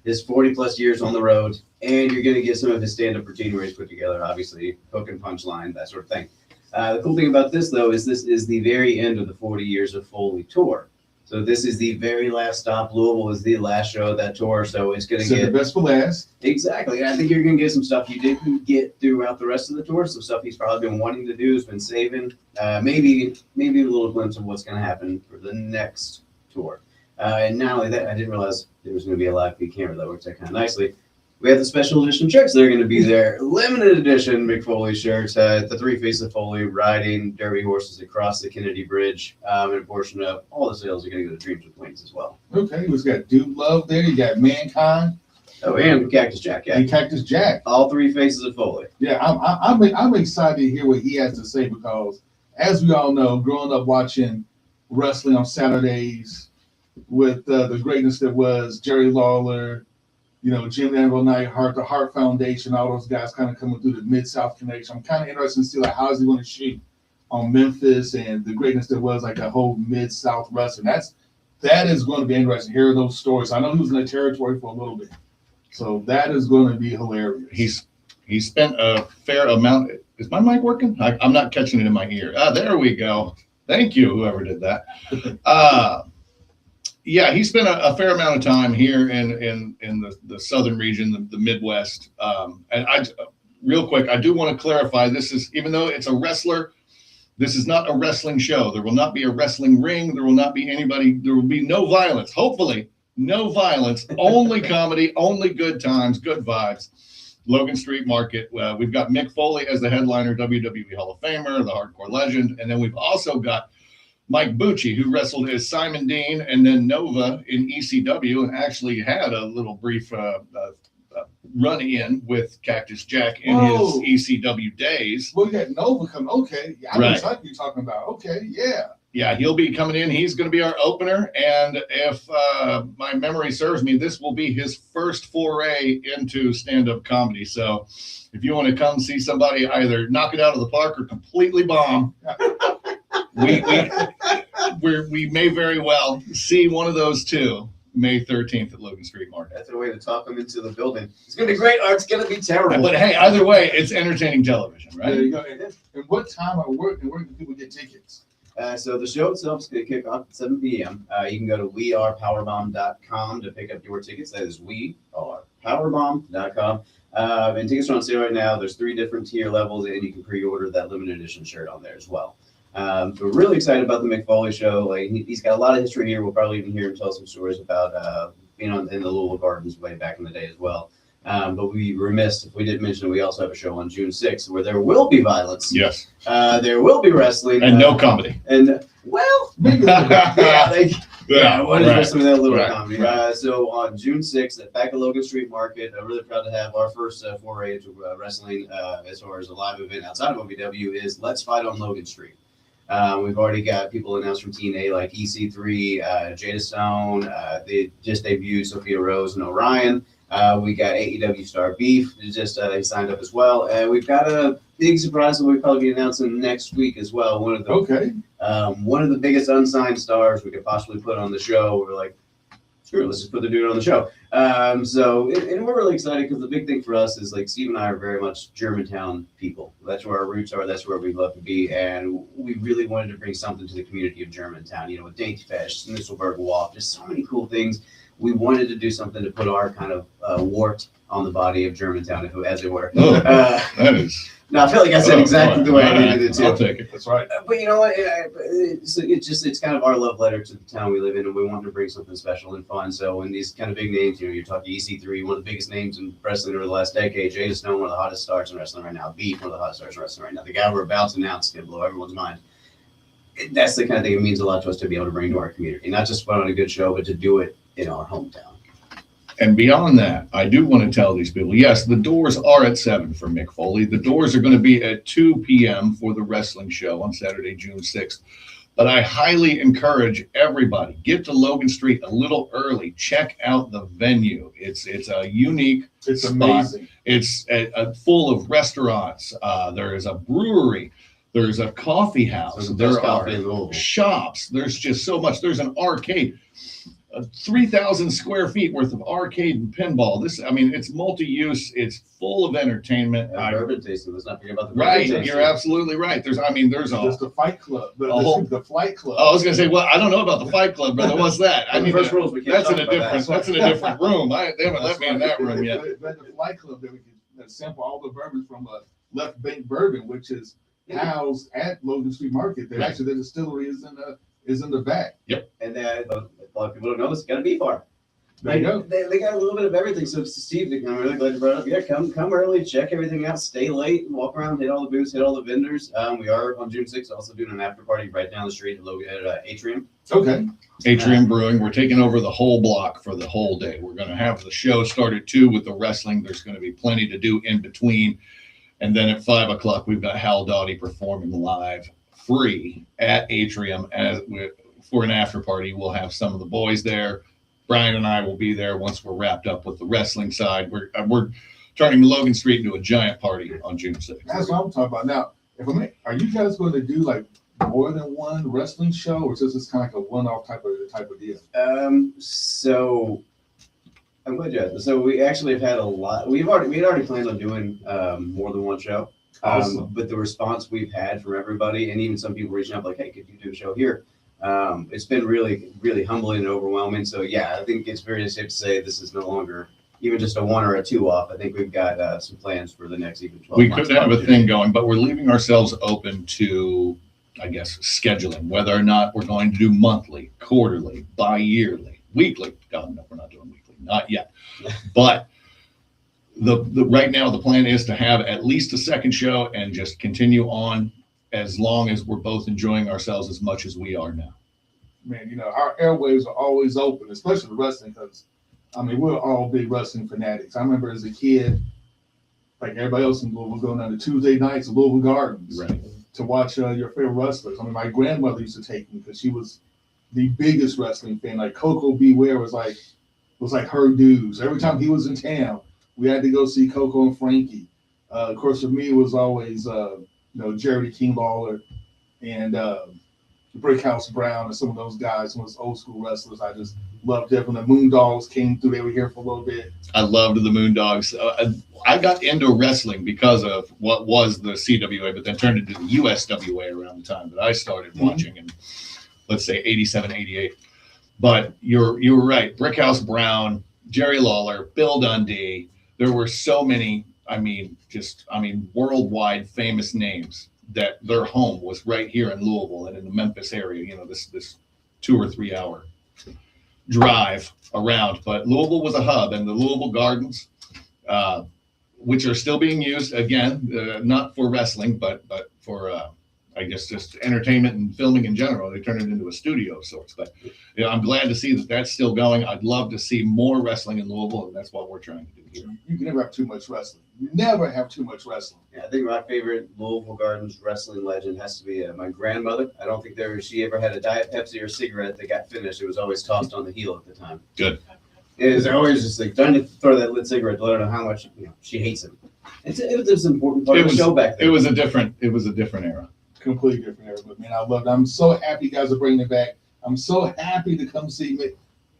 his 40-plus years on the road, and you're going to get some of his stand-up routine where he's put together, obviously, hook and punchline, that sort of thing. The cool thing about this, though, is this is the very end of the 40 Years of Foley tour. So this is the very last stop. Louisville is the last show of that tour, so it's going to get the best for last. Exactly. And I think you're going to get some stuff you didn't get throughout the rest of the tour. Some stuff he's probably been wanting to do, has been saving. Maybe a little glimpse of what's going to happen for the next tour. And not only that, I didn't realize there was going to be a live feed camera that works out kind of nicely. We have the special edition shirts that are going to be there. Limited edition Mick Foley shirts. The three faces of Foley riding derby horses across the Kennedy Bridge. And a portion of all the sales are going to go to Dreams with Wings as well. Okay, we've got Dude Love there. You got Mankind. Oh, and Cactus Jack. Yeah. And Cactus Jack. All three faces of Foley. Yeah, I'm excited to hear what he has to say because, as we all know, growing up watching wrestling on Saturdays with the greatness that was Jerry Lawler, you know, Jim Anvil Neidhart, the Hart Foundation, all those guys kind of coming through the Mid-South connection. I'm kind of interested to see like how is he going to shoot on Memphis and the greatness that was like a whole Mid-South wrestling. That is going to be interesting. Hear those stories. I know he was in the territory for a little bit, so that is going to be hilarious. He spent a fair amount. Is my mic working? I'm not catching it in my ear. There we go. Thank you, whoever did that. Yeah, he spent a fair amount of time here in the southern region, the Midwest. And real quick, I do want to clarify, this is, even though it's a wrestler, this is not a wrestling show. There will not be a wrestling ring. There will not be anybody. There will be no violence. Hopefully, no violence. Only comedy. Only good times. Good vibes. Logan Street Market. We've got Mick Foley as the headliner, WWE Hall of Famer, the hardcore legend, and then we've also got Mike Bucci, who wrestled as Simon Dean and then Nova in ECW and actually had a little brief run-in with Cactus Jack in his ECW days. Well, you got Nova coming. Okay. Yeah, I know exactly what you're talking about. Okay, yeah. Yeah, he'll be coming in. He's going to be our opener. And if my memory serves me, this will be his first foray into stand-up comedy. So if you want to come see somebody either knock it out of the park or completely bomb, we may very well see one of those two May 13th at Logan Street Market. That's a way to talk them into the building. It's going to be great, or it's going to be terrible. But hey, either way, it's entertaining television, right? There you go. And what time at work and where can people get tickets? So the show itself is going to kick off at 7 p.m. You can go to wearepowerbomb.com to pick up your tickets. That is wearepowerbomb.com. And tickets are on sale right now. There's 3 different tier levels, and you can pre-order that limited edition shirt on there as well. So we're really excited about the Mick Foley show. Like he's got a lot of history here. We'll probably even hear him tell some stories about being in the Louisville Gardens way back in the day as well. But we'd be remiss if we didn't mention we also have a show on June 6th where there will be violence. Yes. There will be wrestling. And no comedy. And, well, maybe what is wrestling without a little comedy? Right. So on June 6th at back at Logan Street Market, I'm really proud to have our first foray into wrestling as far as a live event outside of OVW is Let's Fight on Logan Street. We've already got people announced from TNA like EC3, Jada Stone. They just debuted Sophia Rose and Orion. We got AEW Star Beef. He signed up as well. And we've got a big surprise that we'll probably be announcing next week as well. One of the biggest unsigned stars we could possibly put on the show. We're like, screw it, let's just put the dude on the show. And we're really excited because the big thing for us is like Steve and I are very much Germantown people. That's where our roots are. That's where we love to be. And we really wanted to bring something to the community of Germantown, you know, with Dainty Fest, Nisselberg Walk, just so many cool things. We wanted to do something to put our kind of wart on the body of Germantown, as it were. That is. No, I feel like I said exactly the way I needed it to. I'll take it. That's right. But you know what? It's kind of our love letter to the town we live in, and we want to bring something special and fun. So when these kind of big names, you know, you're talking EC3, one of the biggest names in wrestling over the last decade. Jada Stone, one of the hottest stars in wrestling right now. Beef, one of the hottest stars in wrestling right now. The guy we're about to announce is going to blow everyone's mind. that's the kind of thing it means a lot to us to be able to bring to our community, not just put on a good show, but to do it in our hometown. And beyond that, I do want to tell these people, yes, the doors are at 7 for Mick Foley. The doors are going to be at 2 p.m. for the wrestling show on Saturday, June 6th. But I highly encourage everybody, get to Logan Street a little early. Check out the venue. It's a unique It's spot. amazing. It's full of restaurants. There is a brewery. There's a coffee house. So the best There coffee in are Louisville. shops. There's just so much. There's an arcade. 3,000 square feet worth of arcade and pinball. It's multi-use. It's full of entertainment. Bourbon tasting. Let's not forget about the Right, bourbon tasting. you're absolutely right. There's the Fight Club, the Flight Club. I was gonna say, well, I don't know about the Fight Club, brother. What's that? The first rules, we can't That's in talk a about different. that. That's in a different room. They haven't let me in that room yet. But the Flight Club that we can sample all the bourbons from Left Bank Bourbon, which is housed at Logan Street Market. That actually the distillery is in the back. And a lot of people don't know this. Got a beef bar. There you go. They got a little bit of everything. So Steve, I'm really glad you brought it up. Yeah, come early, check everything out, stay late, walk around, hit all the booths, hit all the vendors. We are on June 6th also doing an after party right down the street at Atrium. Okay. Atrium Brewing. We're taking over the whole block for the whole day. We're going to have the show start at 2 with the wrestling. There's going to be plenty to do in between. And then at 5 o'clock, we've got Hal Doughty performing live free at Atrium for an after party. We'll have some of the boys there. Brian and I will be there once we're wrapped up with the wrestling side. We're turning Logan Street into a giant party on June 6th. That's what I'm talking about. Now, are you guys going to do like more than one wrestling show, or is this kind of like a one-off type of deal? So I'm glad you asked. So we actually have had a lot. We had already planned on doing more than one show. Awesome. But the response we've had from everybody, and even some people reaching out like, "Hey, could you do a show here?" It's been really, really humbling and overwhelming. So yeah, I think it's very safe to say this is no longer even just a 1 or a 2 off. I think we've got some plans for the next even 12 We months. could have a thing going, but we're leaving ourselves open to, I guess, scheduling, whether or not we're going to do monthly, quarterly, bi-yearly, weekly. God, no, we're not doing weekly, not yet. But the right now, the plan is to have at least a second show and just continue on as long as we're both enjoying ourselves as much as we are now. Man, our airwaves are always open, especially the wrestling, because we're all big wrestling fanatics. I remember as a kid, like everybody else in Louisville, going on to Tuesday nights at Louisville Gardens to watch your favorite wrestlers. My grandmother used to take me because she was the biggest wrestling fan. Like Coco Beware was like her dudes. Every time he was in town, we had to go see Coco and Frankie. Of course, for me, it was always Jerry King Lawler and Brickhouse Brown and some of those guys, some of those old school wrestlers. I just loved it. When the Moondogs came through, they were here for a little bit. I loved the Moondogs. I got into wrestling because of what was the CWA, but then turned into the USWA around the time that I started watching in, let's say, 87, 88. But you're right. Brickhouse Brown, Jerry Lawler, Bill Dundee. There were so many, worldwide famous names that their home was right here in Louisville and in the Memphis area, this 2 or 3 hour drive around. But Louisville was a hub, and the Louisville Gardens, which are still being used, again, not for wrestling, but for, just entertainment and filming in general. They turned it into a studio of sorts. But I'm glad to see that that's still going. I'd love to see more wrestling in Louisville, and that's what we're trying to do here. You can never have too much wrestling. You never have too much wrestling. Yeah, I think my favorite Louisville Gardens wrestling legend has to be my grandmother. I don't think she ever had a Diet Pepsi or cigarette that got finished. It was always tossed on the heel at the time. Good. It was always just like trying to throw that lit cigarette to let her know how much she hates him. It was an important part of the show back then. It was a different era. Completely different era, but man, I love it. I'm so happy you guys are bringing it back. I'm so happy to come see me.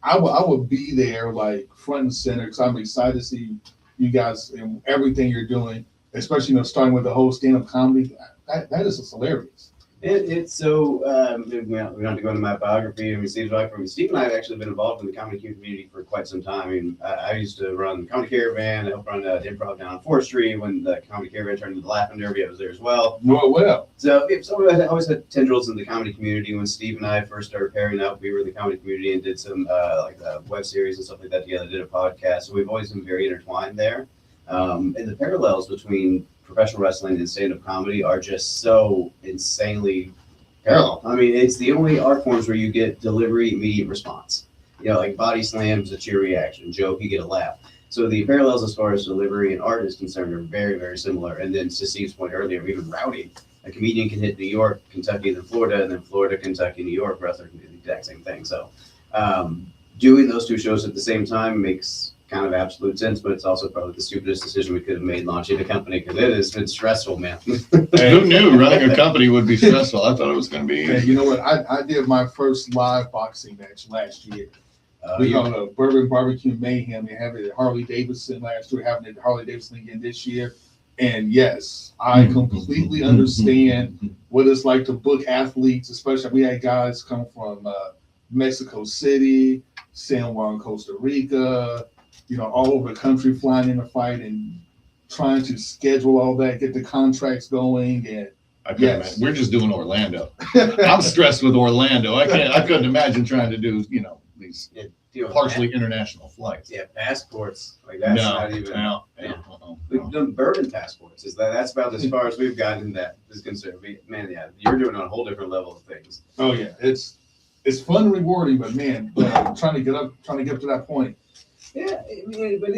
I will be there like front and center because I'm excited to see you guys and everything you're doing, especially starting with the whole stand-up comedy. That is just hilarious. It's so we don't have to go into my biography. Steve and I have actually been involved in the comedy community for quite some time. I used to run the Comedy Caravan. I helped run the improv down on 4th Street when the Comedy Caravan turned into the Laughing Derby. I was there as well. Well. So I always had tendrils in the comedy community. When Steve and I first started pairing up, we were in the comedy community and did some web series and stuff like that together. Did a podcast. So we've always been very intertwined there. And the parallels between professional wrestling and stand-up comedy are just so insanely parallel. I mean, it's the only art forms where you get delivery, immediate response. You know, like body slams, a cheer reaction, joke, you get a laugh. So the parallels as far as delivery and art is concerned are very, very similar. And then to Steve's point earlier, even routing. A comedian can hit New York, Kentucky, then Florida, and then Florida, Kentucky, New York. Wrestler can do the exact same thing. So doing those two shows at the same time makes kind of absolute sense, but it's also probably the stupidest decision we could have made launching a company because it has been stressful, man. Hey, who knew running a company would be stressful? I thought it was going to be Man, easy. you know what? I did my first live boxing match last year. We called it a Bourbon Barbecue Mayhem. They have it at Harley Davidson last year, having it at Harley Davidson again this year. And yes, I completely understand what it's like to book athletes, especially we had guys come from Mexico City, San Juan, Costa Rica, you know, all over the country flying in to fight and trying to schedule all that, get the contracts going. And I couldn't imagine. We're just doing Orlando. I'm stressed with Orlando. I couldn't imagine trying to do, you know, these partially international flights. Yeah, passports. Like that's not even. No. We've done bourbon passports. That's about as far as we've gotten in that is concerned. Man, yeah, you're doing a whole different level of things. Oh yeah, it's fun and rewarding, but man, trying to get up to that point. Yeah, but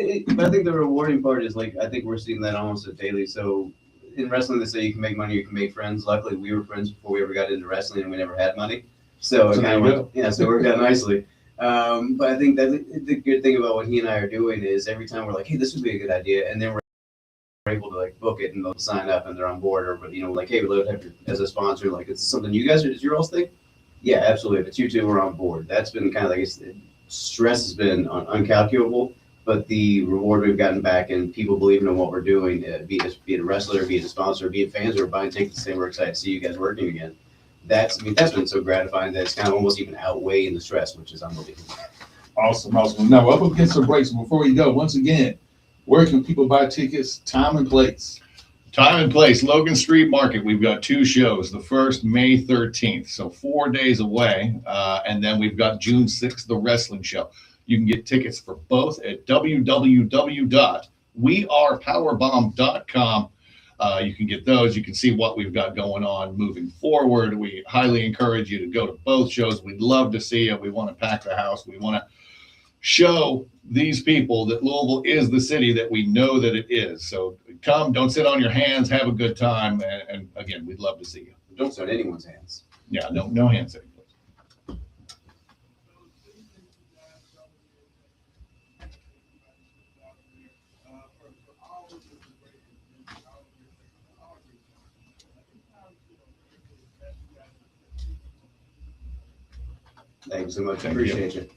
I think the rewarding part is like I think we're seeing that almost a daily. So in wrestling, they say you can make money, you can make friends. Luckily, we were friends before we ever got into wrestling, and we never had money. So it kind of so it worked out nicely. But I think that the good thing about what he and I are doing is every time we're like, hey, this would be a good idea, and then we're able to like book it and they'll sign up and they're on board, or but you know, like, hey, we'd love to have you as a sponsor. Like, it's something you guys is your all's thing. Yeah, absolutely. If it's you two, we're on board. That's been kind of like stress has been uncalculable, but the reward we've gotten back and people believing in what we're doing, be it a wrestler, be it a sponsor, be it fans who are buying tickets, saying we're excited to see you guys working again. That's been so gratifying that it's kind of almost even outweighing the stress, which is unbelievable. Awesome. Now we're up against some breaks. Before we go, once again, where can people buy tickets? Time and place. Time and place, Logan Street Market. We've got two shows. The first, May 13th, so 4 days away. And then we've got June 6th, the wrestling show. You can get tickets for both at www.wearepowerbomb.com. You can get those. You can see what we've got going on moving forward. We highly encourage you to go to both shows. We'd love to see you. We want to pack the house. We want to show these people that Louisville is the city that we know that it is. So come, don't sit on your hands, have a good time. And again, we'd love to see you. Don't sit on anyone's hands. Yeah, no hand sitting. Thank you so much. I appreciate you.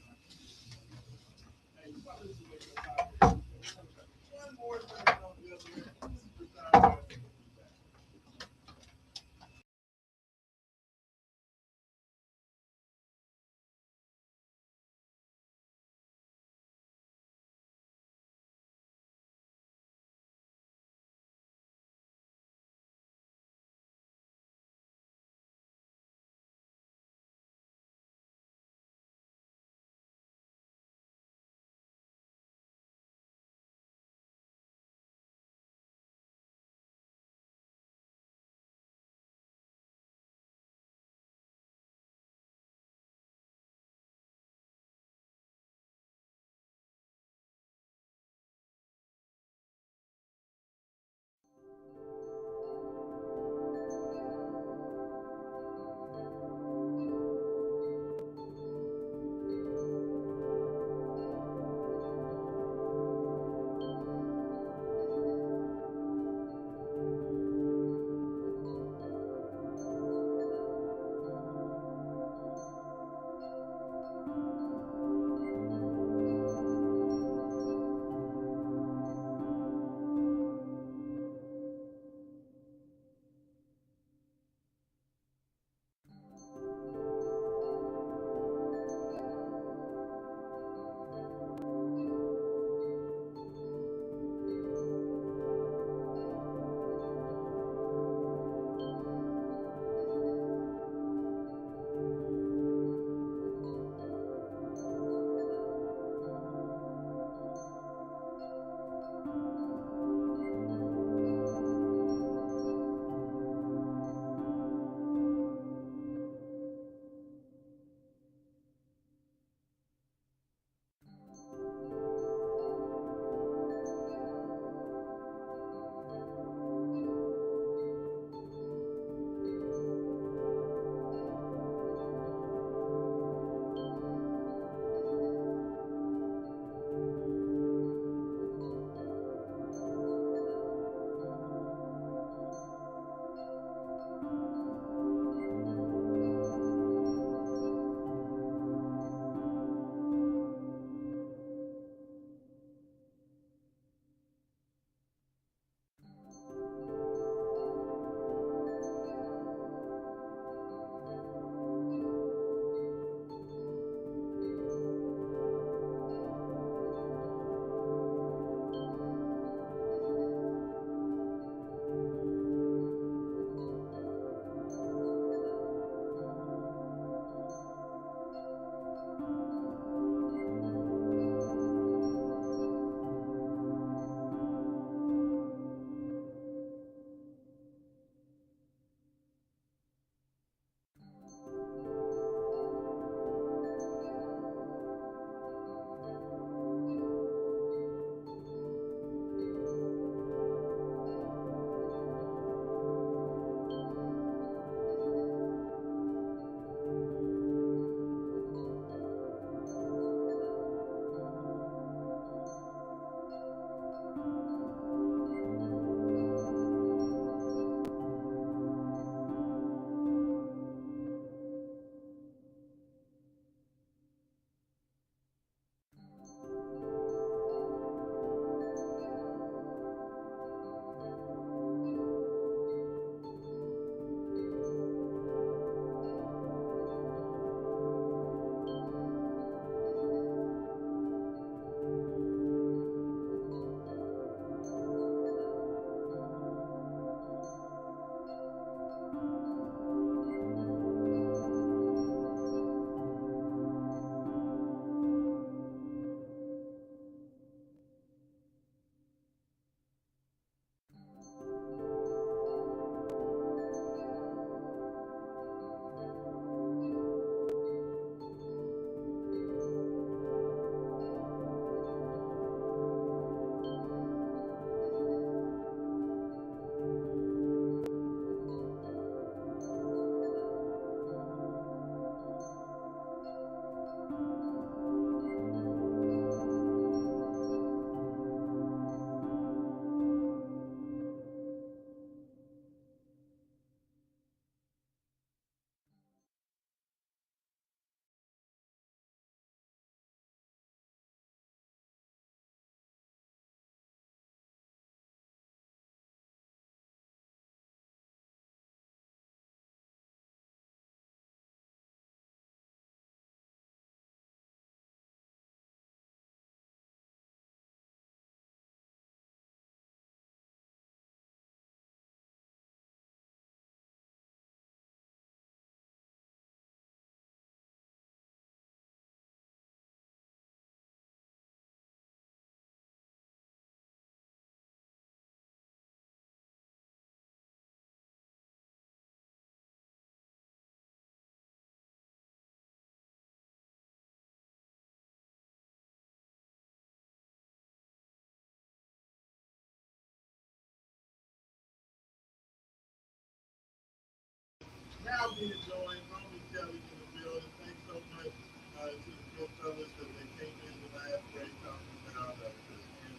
I'll be enjoying Roman Kelly in the building. Thanks so much to the good fellas that they came in the last break talking about Chris and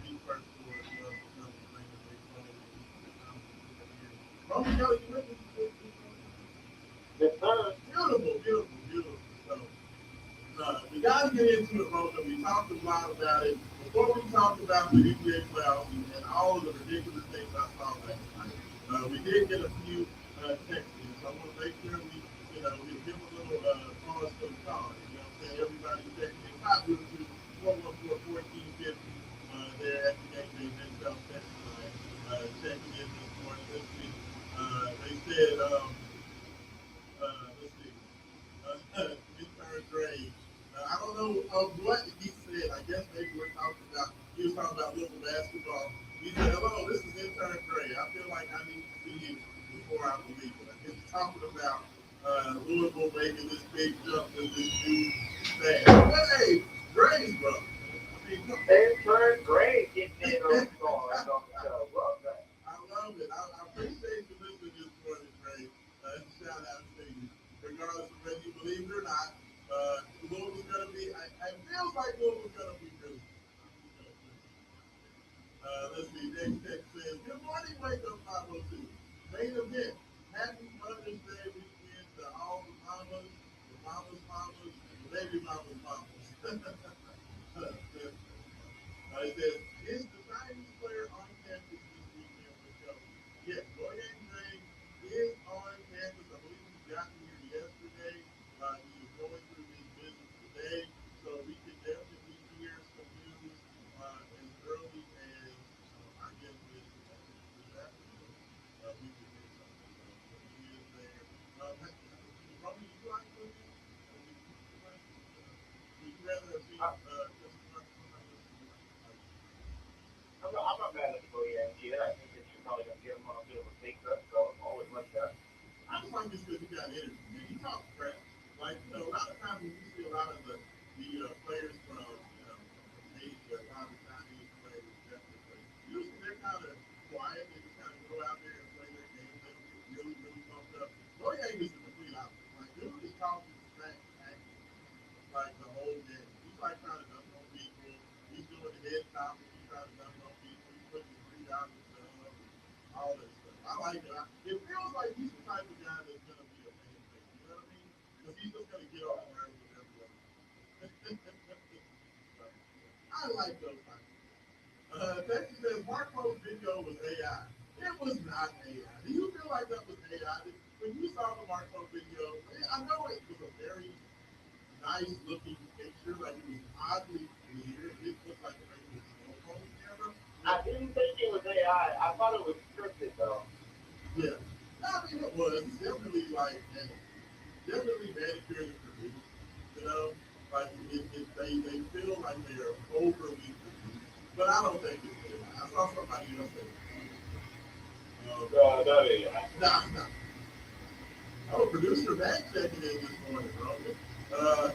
me first for it was another thing that they told me. Roman Kelly, you with me? Yes, sir. Beautiful, beautiful, beautiful. So, we got to get into it, Rosa. We talked a lot about it. Before we talked about the NBA playoffs and all of the ridiculous things I saw last night, we did get a few texts in. So I want to make sure we, we give a little pause for the call. You know what I'm saying? Everybody checking in. Hot to 414-1450 there at the game day Mentel text line. Checking in this morning. Let's see. They said, let's see. Intern grade. I don't know what he said. I guess maybe he was talking about local basketball. He said, hello, this is intern Gray. I feel like I need to see you before I believe it. I guess he's talking about Louisville making this big jump to this new thing. But hey, Gray's brother. I mean, Intern Gray getting in on the show. Love that. I love it. I appreciate you listening this morning, Gray. Shout out to you. Regardless of whether you believe it or not, Louisville's going to be, I feel like Louisville's going to be really good. Let's see, next text says, good morning, wake up 502. Main event, happy Mother's Day weekend to all the mamas, and the baby mamas. It says, is the Chinese player on campus this weekend for show? Yes, Boyan Zhang is on campus. I believe he got here yesterday. He is going through his business today, so we can definitely hear some news as early as I guess this afternoon. We can hear something. So he is there. Romy, you like cooking? Would you rather see I'm not mad at the Boyan either. I think that you're probably going to give him a bit of a pay cut, so I'm always like that. I just like this because he got energy. Man. He talks crap. Like, a lot of times when you see a lot of the players from, Asia, a lot of Chinese players, definitely. Usually they're kind of quiet. They just kind of go out there and play their game. They don't get really, really pumped up. Boyan is the complete opposite. Like, dude is talking smack acting like the whole game. He's like trying to dunk on people. He's doing the head top and he's trying to dunk on people. He's putting his $3 stuff and all that stuff. I like it. It feels like he's the type of guy that's going to be a fan base. You know what I mean? Because he's just going to get off the nerves with everybody. I like those types. Texas says Marco's video was AI. It was not AI. Do you feel like that was AI? When you saw the Marco video, I know it was a very nice looking picture, like it was oddly clear. It looked like a regular cell phone camera. I didn't think it was AI. I thought it was scripted though. Yeah. I mean it was. It's definitely definitely manicured and produced. You know? Like they feel like they are overly produced. But I don't think it's AI. I saw somebody else say Not AI. nah. Oh, producer Matt checking in this morning, bro.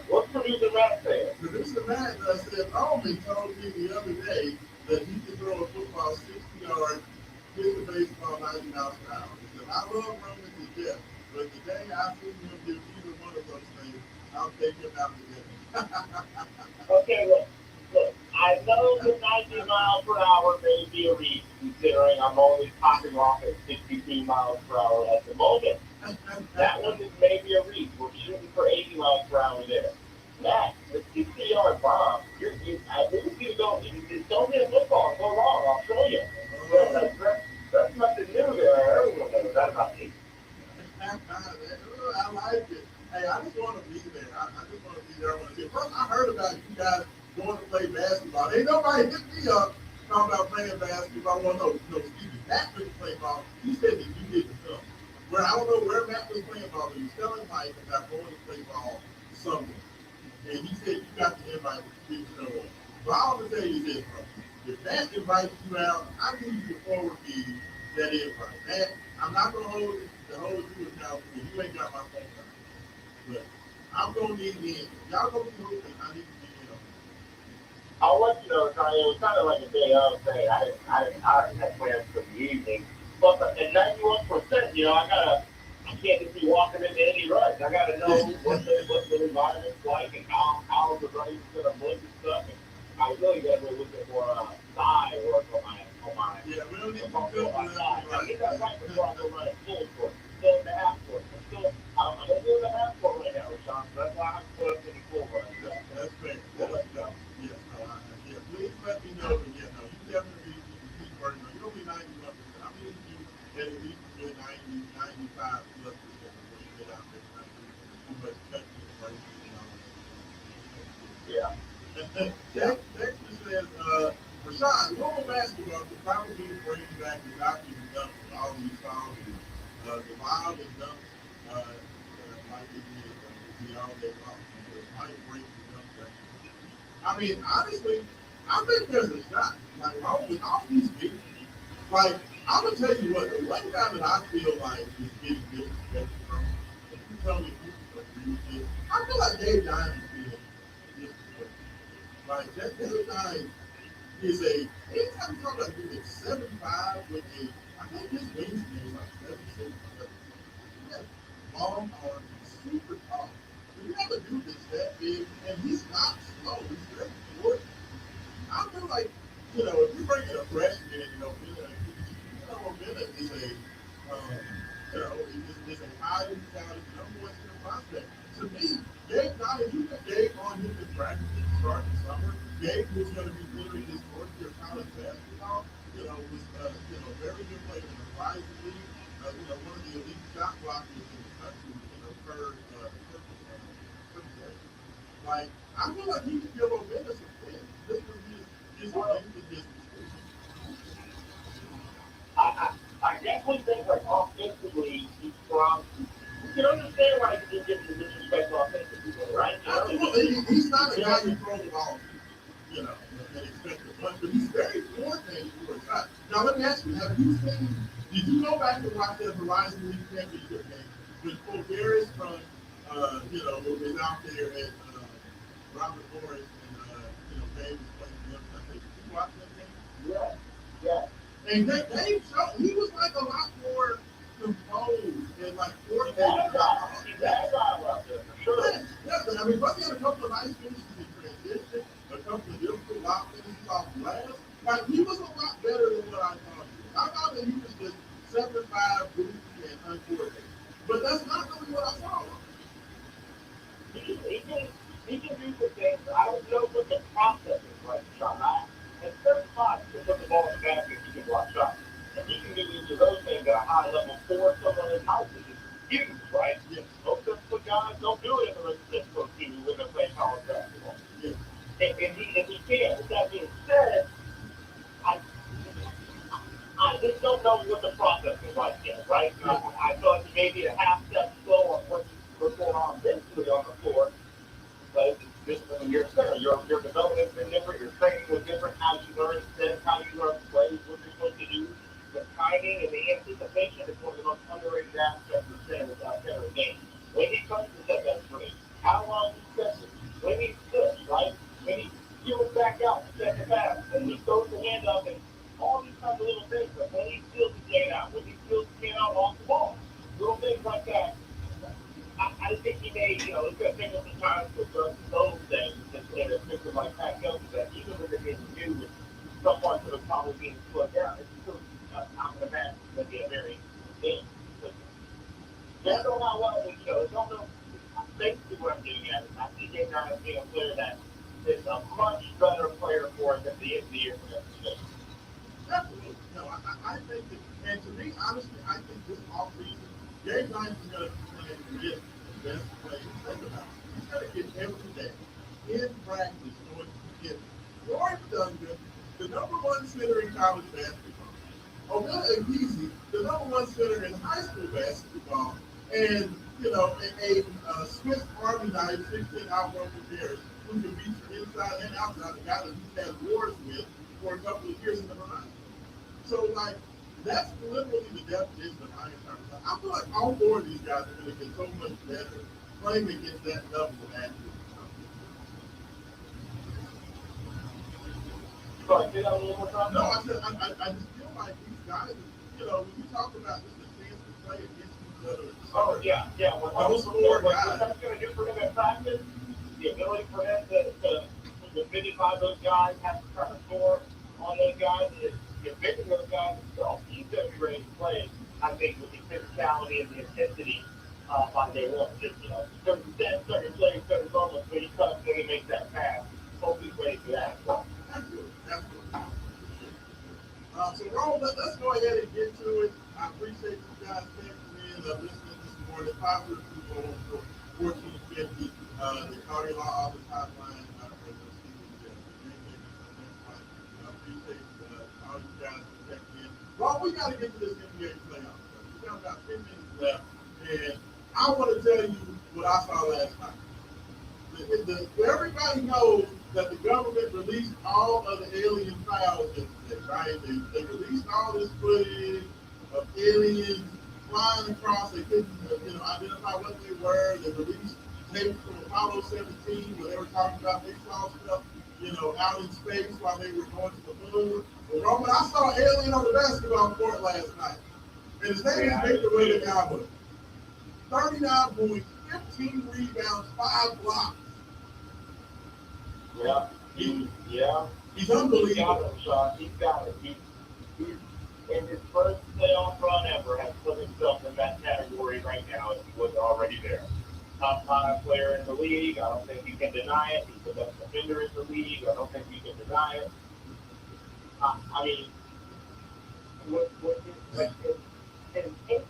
What's producer Matt saying? Producer Matt said, Almy told me the other day that he can throw a football 60 yards, hit the baseball 90 miles per hour. He said, I love Roman to death, but the day I see him do either one of those things, I'll take him out to dinner. Okay, look. I know the 90 miles per hour may be a reach, considering I'm only popping off at 63 miles per hour at the moment. That one is maybe a reach. We're shooting for 80 miles per hour there. That, the 60-yard bomb, I think you don't hit a football and go wrong. I'll show you. That's nothing new there. Everyone knows that about me. I like it. Hey, I just want to be there. I just want to be there. I want to see. First, I heard about you guys going to play basketball. Ain't nobody hit me up talking about playing basketball. Well, no, excuse me. Matt didn't play ball. He said that you didn't come. Where I don't know where Matt was playing ball, but he was telling Mike about going to play ball somewhere. And he said you got the invite, but you didn't show up. So I'm going to tell you this, bro. If Matt invites you out, I need you to forward me that invite. Matt, I'm not going to hold you accountable because you ain't got my phone number. But I'm going to need the in. Y'all going to be hoping I need to be in on it. I'll let you know, Tony. It was kind of like a day of thing. I already had plans for the evening. But at 91%, I I can't just be walking into any rush. I got to know what the environment's like and how the race is going to look and stuff. And I really got to look at more thigh work on my Yeah, we don't need to on feel my thigh. Now, get that right before I right. go run a full court. Still in the half court. I'm in the half court right now, Rashawn. So that's why I haven't put up any full runs. That's fair. That's fair. Yes, no, yeah, please let me know. But yeah, no, you definitely need to keep working on. You'll be 91%. I'm going to you at least good 90, 95 plus percent when you get out there. Not too much touching the brakes, you know. Yeah. Dexter says, Raashaan, normal basketball could probably bring back the doctor and dump all these songs. The wild and dump, like it is, be all day long. The pipe break and dump that. I mean, honestly, I think there's a shot. Like, all these people. Like, I'm going to tell you what, the one guy that I feel like is getting disrespected from, and you tell me if you agree with this, I feel like Dave Diamond is being disrespected. Like, that guy is anytime you talk about being 75 with I think his wingspan is like 76, 77. He has long arms, he's super tall. When you have a dude that's that big, and he's not slow, he's very short. I feel like, if you bring in a freshman, Bennett is is a highly talented number one prospect. To me, Gabe Dye, you put Gabe on him in practice at the start of the summer. Gabe was going to be literally his fourth year college basketball. Was very good player in the Rising League. One of the elite shot blockers in the country. Like, I feel like he could give O'Bennett some wins. This was his I definitely think like offensively he's strong. You can understand why he can get the disrespect offensively, right? He's not a guy who throws the ball, and expect a bunch, but he's very coordinated for a shot. Now let me ask you, did you go back and watch that Horizon League championship game when Fulgaris from was out there at Robert Morris and Dave was playing the other side? Did you watch that game? Yeah. Yeah. And Dave showed he was like a lot more composed and like coordinated. He's agile out there for sure. Yes, I mean, but he had a couple of nice finishes in transition, a couple of difficult lob finishes off glass. Like, he was a lot better than what I thought he was. I thought that he was just 7'5", goofy, and uncoordinated. But that's not really what I saw. He can do some things. I don't know what the process is like, Sean. At 35, he can put the ball in the basket, he can block shots. And he can do each of those things at a high level for someone in house, which is huge, right? Yeah. Most typical guys don't do it in the residential team when they're playing college basketball. Yeah. And he can. With that being said, I just don't know what the process is like yet, right? I thought maybe a half step slow on what's going on mentally on the floor. But just when you're center, your development's been different, your training was different, how you learn steps, how you learn plays, what you're supposed to do. The timing and the anticipation is one of the most underrated aspects of center game. When he comes to set that screen, how long he sets it, when he sits, right? When he peels back out to set the pass, when he throws the hand up, and all these kinds of little things. But when he steals the chain out, when he steals the chain out off the ball, little things like that. I think he may, he's going to take up some time to address those things and a fixer like Pat Kelly that even if it didn't do with someone that would probably be slowed down, it's still, I'm going to imagine it's going to be a very game. Don't know how well we show. Don't know. Basically, what I'm getting at is I see Dave Diamond being a player that is a much better player for us at the end of the year for them. Absolutely. No, I think that, and to me, honestly, I think this offseason, Gabe Diamond is going to play with the best players. Think about it. He's going to get every day in practice going to get Lawrence Duncan, the number one center in college basketball. Omega Easy, the number one center in high school basketball. And, a Swiss Army knife, 16 outwork players who can beat you inside and outside, the guy that he's had wars with for a couple of years in the Horizon. So, that's literally the definition of high entire time. I feel like all four of these guys are going to get so much better playing against that level of accuracy. Sorry, say that a little more time? No, I said I just feel like these guys, when you talk about just a chance to play against each Oh, yeah, yeah. What that's going to do for him in practice, the ability for him to minify those guys, have to try to score on those guys, and defending those guys himself. He's going to be ready to play, I think, with the physicality and the intensity on day one. Just, certain steps, certain plays, certain moments when he comes in and makes that pass. Hope he's ready for that. So, so Rome, let's go ahead and get to it. I appreciate you guys texting in, listening this morning. 502-1450, the Cardio Law Office hotline. I appreciate all you guys texting in. Rome, we got to get to this NBA playoff. We got about 10 minutes left, and I want to tell you what I saw last night. Everybody knows that the government released all of the alien files yesterday, right? They released all this footage of aliens flying across. They couldn't, identify what they were. They released tapes from Apollo 17 where they were talking about they saw stuff, out in space while they were going to the moon. But Roman, I saw an alien on the basketball court last night, and his name is Victor Wembanyama. 39 points, 15 rebounds, 5 blocks. Yeah. He's unbelievable. He's got it. He's in his first playoff run ever has put himself in that category right now if he wasn't already there. Top 5 player in the league. I don't think you can deny it. He's the best defender in the league. I don't think you can deny it. I mean, what his 18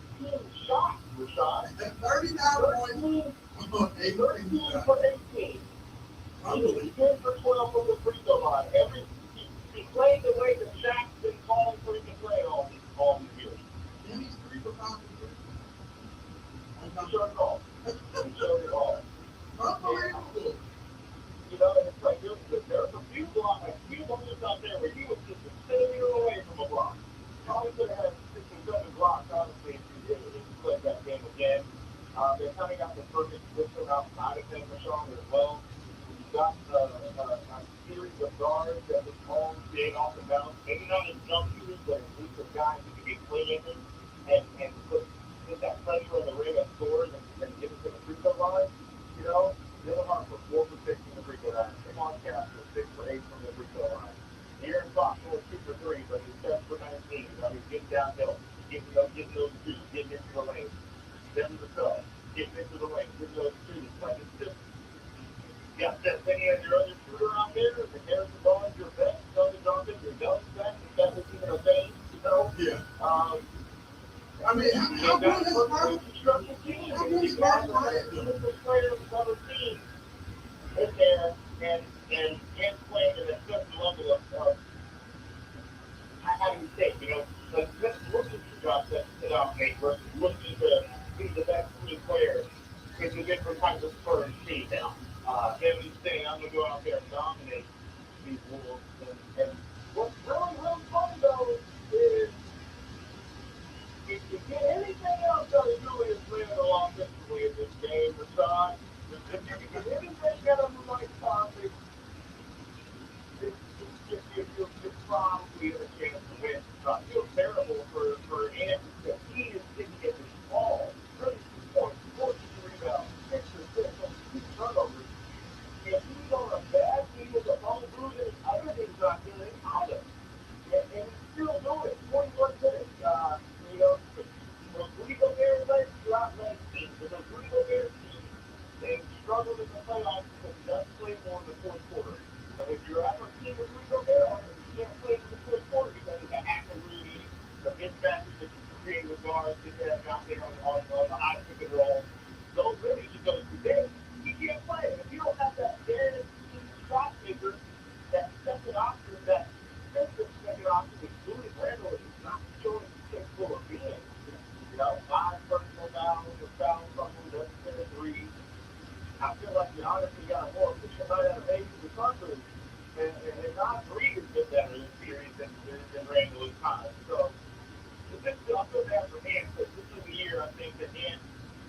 shots, Raashaan. 39 points. 13 for 18. He's 10 for 12 from the free throw line. He played the way that Shaq's been calling for him to play all these years. And he's 3 for 5 for 3. He showed it all. Unbelievable. And it's like there's a few moments out there where he was just a centimeter away from a block. Probably could have had 6 or 7 blocks, honestly, if he played that game again. They kind of got the perfect system outside of him, Raashaan, as well. You got a series of guards that was all staying off the bounce. Maybe not as jump shooters, but at least as guys who can be playmakers and put that pressure on the rim and scores and get it to the free throw line. Miller for 4 for 6 from the free throw line. Come Cass for 6 for 8 from the free throw line. Aaron Fox was 2 for 3, but he's 7 for 19. He's getting downhill, getting those twos, getting into the lane. Then the sub, getting into the lane, getting those twos. Like it's just, you got that thing as your other shooter out there, and Harrison Barnes, your best, Tony Johnson, your young best, if that was even a thing, Yeah. I mean, how good is Martin? How good is Martin? Player of another team in there and playing at such a level of how do you say, like just looking to dominate versus looking to be the best team player. It's a different type of Spurs team now. Him saying, I'm going to go out there and dominate these Wolves. And what's really, really fun, though, is if you get anything else out of Julius Randle offensively in this game, Raashaan, if you get anything out of the right topic, it's probably a chance to win. I feel terrible for Ant because he is sitting in this ball. 32 points, 14 rebounds, 6 assists, and 2 turnovers. If he's on a bad team with a bone bruise, everything's not good either. And he's still doing it. 41 minutes. Those Rico Bears players throughout last season. But those Rico Bears teams, they struggled in the playoffs because he doesn't play more in the fourth quarter. And if you're ever a team with Rico Bears, you can't play in the fourth quarter because of the active Rudy, the mismatches that you create with guards that you have out there on the high pick and roll. Those really just go too big. You can't play. If you don't have that guaranteed shot maker, that second option, that defensive second option with Julius Randle is not showing he's capable of being. 5 personal fouls, a foul trouble, doesn't hit a 3. I feel like you honestly got more efficient night out of Hayes and Suckers, and not 3 has been better this series than Randle is time. So, I feel bad for Ant, because this is the year I think that Ant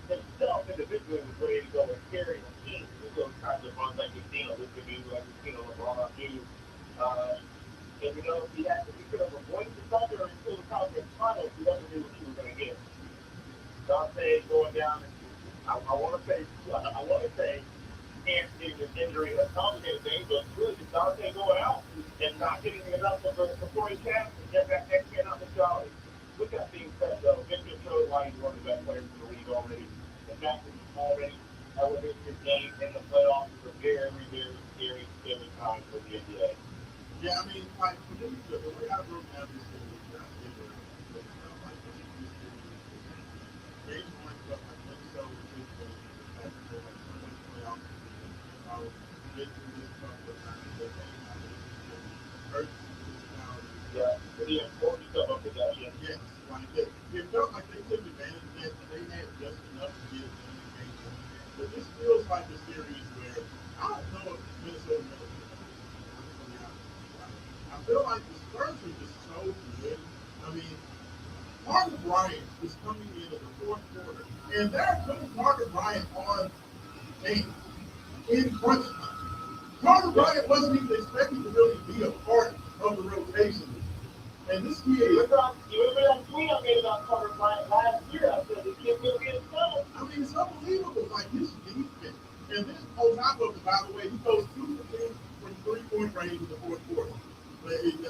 himself individually was ready to go and carry the team through those kinds of runs like we've seen Olympic do, like we've seen LeBron do. And if he could have avoided the Thunder until the conference finals, he never knew what he was going to get. So I'm saying say going down. I want to say can't see this injury has complicated things, but really just Dante going out and not getting enough of the supporting cast to get that next man out the Charlie. With that being said, though, this just shows why he's one of the best players in the league already. The fact that he's already elevated his game in the playoffs is a very, very scary time for the NBA. Yeah, I mean, like, for this, the way I broke down this series, I think it felt like this series game one felt like Minnesota was just the fact that they had so much playoff experience. I was getting this couple of times, but came out of this series, urgency, physicality. Yeah, the importance of a possession. Yes, like it felt like they took advantage of that, and they had just enough to get it done in game one. But this feels like a series where I don't know if Minnesota knows what they're doing. I'm just gonna be honest with you. I feel like the Spurs are just so good. I mean, Marcus Bryant is coming in the fourth quarter, and they're putting Marcus Bryant on game in crunch time. Marcus Bryant wasn't even expected to really be a part of the rotation. And this kid, you remember that tweet I made about Marcus Bryant last year? I said the kid's gonna get it done. I mean, it's unbelievable. Like his defense, and then on top of it, by the way, he goes 2 for 2 from 3-point range in the fourth quarter.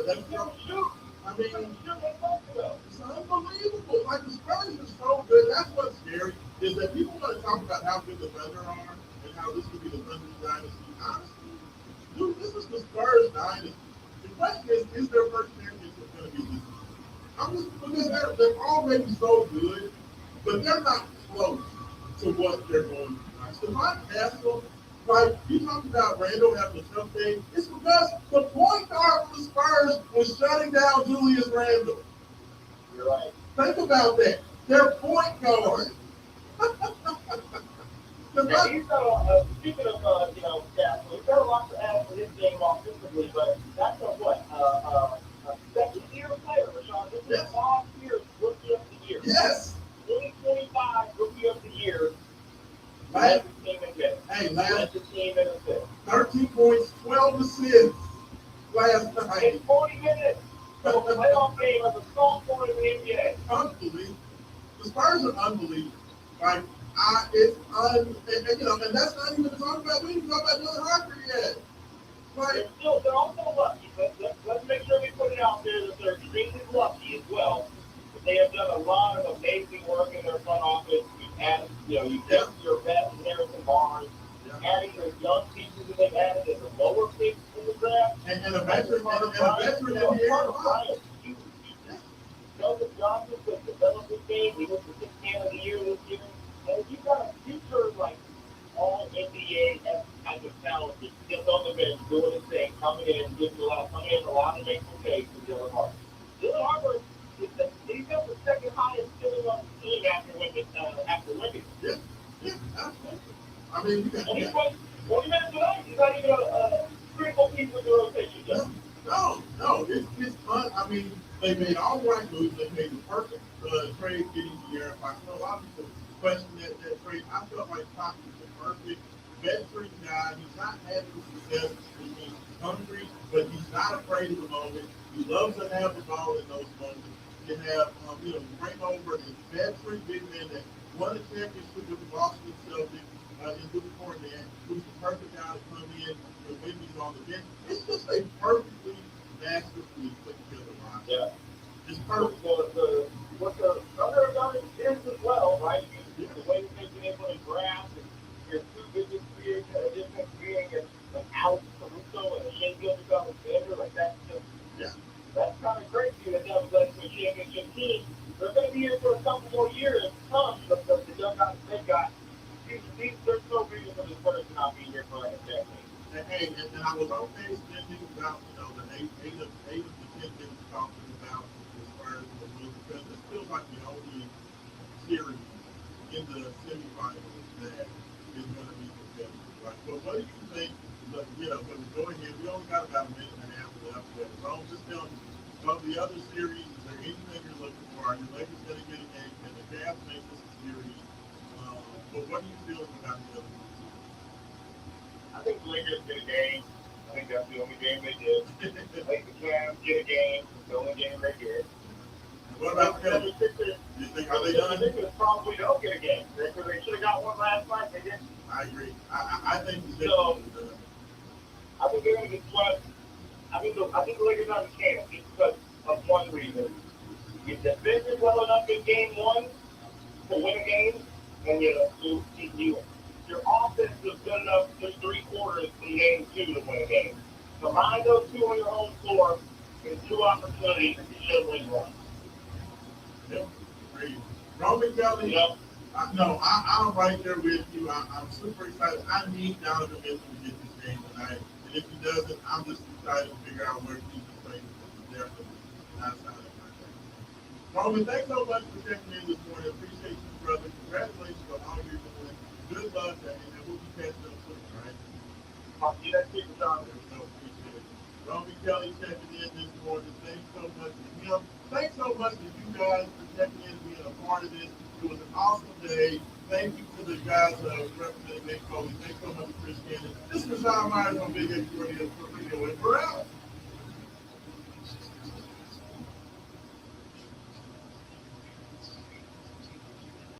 That's shoot. I mean, it's unbelievable. Like the Spurs are so good. That's what's scary is that people want to talk about how good the Thunder are and how this could be the Thunder dynasty. Honestly, dude, this is the Spurs dynasty. The question is their first championship going to be this year? I'm just because they're already so good, but they're not close to what they're going to do. Like Stephon Castle, like you talked about Randall having a tough day, it's because the point guard for the Spurs was shutting down Julius Randle. You're right. Think about that. Their point guard. And he's got speaking of Castle, he's got a lot to add for his game offensively, but that's a second-year player, Raashaan. This is last year's Rookie of the Year. Yes. 2025 Rookie of the Year. Last team in last the team in assists. 13 points, 12 assists last night. In 40 minutes of a playoff game as a sophomore in the NBA. Unbelievable. The Spurs are unbelievable. Like, and that's not even to talk about. We didn't talk about Dylan Harper yet. Like, They're also lucky. Let's make sure we put it out there that they're extremely lucky as well. But they have done a lot of amazing work in their front office. You get your best Harrington Barnes, adding their young pieces that they've added as a lower pick in the draft. and a veteran in here. Joseph Johnson has developed this game. He was the sixth man of the year this year. And you've got a future like all NBA type of talent that's just on the bench doing his thing, coming in a lot of making mistakes for Dylan Harper. Dylan Harper he's got the second highest ceiling on the team after Wiggins. Yeah, absolutely. I mean, you got And he plays 40 minutes a night. He's not even a critical piece of the rotation yet. No, it's fun. I mean, they made all the right moves. They made the perfect trade getting De'Aaron Fox. A lot of people question that trade. I felt like Fox was the perfect veteran guy. He's not having success. He's hungry, but he's not afraid of the moment. He loves to have the ball in those moments. You have, bring over a veteran big man that won a championship with the Boston Celtics in Luke Cornett, who's the perfect guy to come in when he's on the bench. It's just a perfectly masterfully put together line. Yeah. It's perfect. What the other guys is as well, right? The way that they've been able to grasp and your two biggest creators at a different being and Alex Caruso and Shea Gilgeous-Alexander, like that's kind of crazy that that was led to a championship team. They're going to be here for a couple more years to come because the young guys they've got. They're so reason for this person not being here for like a decade. And I was okay thinking about, the eight of the 10 things talking about the Spurs and the Bulls because this feels like the only series in the semifinals that is going to be competitive. Right? But what do you think? When we go ahead, we only got about a minute and a half left. So just tell me, of the other series, is there anything you're looking for? Are your Lakers going to get a game? Can the Cavs make this a series? But what are you feeling about the other ones? I think the Lakers get a game. I think that's the only game they did. I think the Cavs get a game. It's the only game they did. What about Philly? You think are they done? They could probably don't get a game. They should have got one last night. They didn't. I agree. I think the Sixers So- are done. I think they're going to get swept. I think the Lakers understand just because of one reason. You defended well enough in game one to win a game, and your offense was good enough for 3 quarters in game 2 to win a game. Combine those two on your home floor in 2 opportunities, and you should win one. Yep. Agreed. Roman Kelly. Yep. I'm right there with you. I'm super excited. I need Donovan Mitchell to get this game tonight. And if he doesn't, I'm just excited to figure out where he can play there for the outside of the contract. Roman, thanks so much for checking in this morning. Appreciate you, brother. Congratulations on all you're doing. Good luck, and we'll be catching up soon, all right? I'll see that people, John. So appreciate it. Roman Kelly checking in this morning. Thanks so much to him. Thanks so much to you guys for checking in and being a part of this. It was an awesome day. Thank you to the guys representing Nick Foley. Thanks so much, Chris Cannon. This is Raashaan Myers on Big X Radio. And we're out.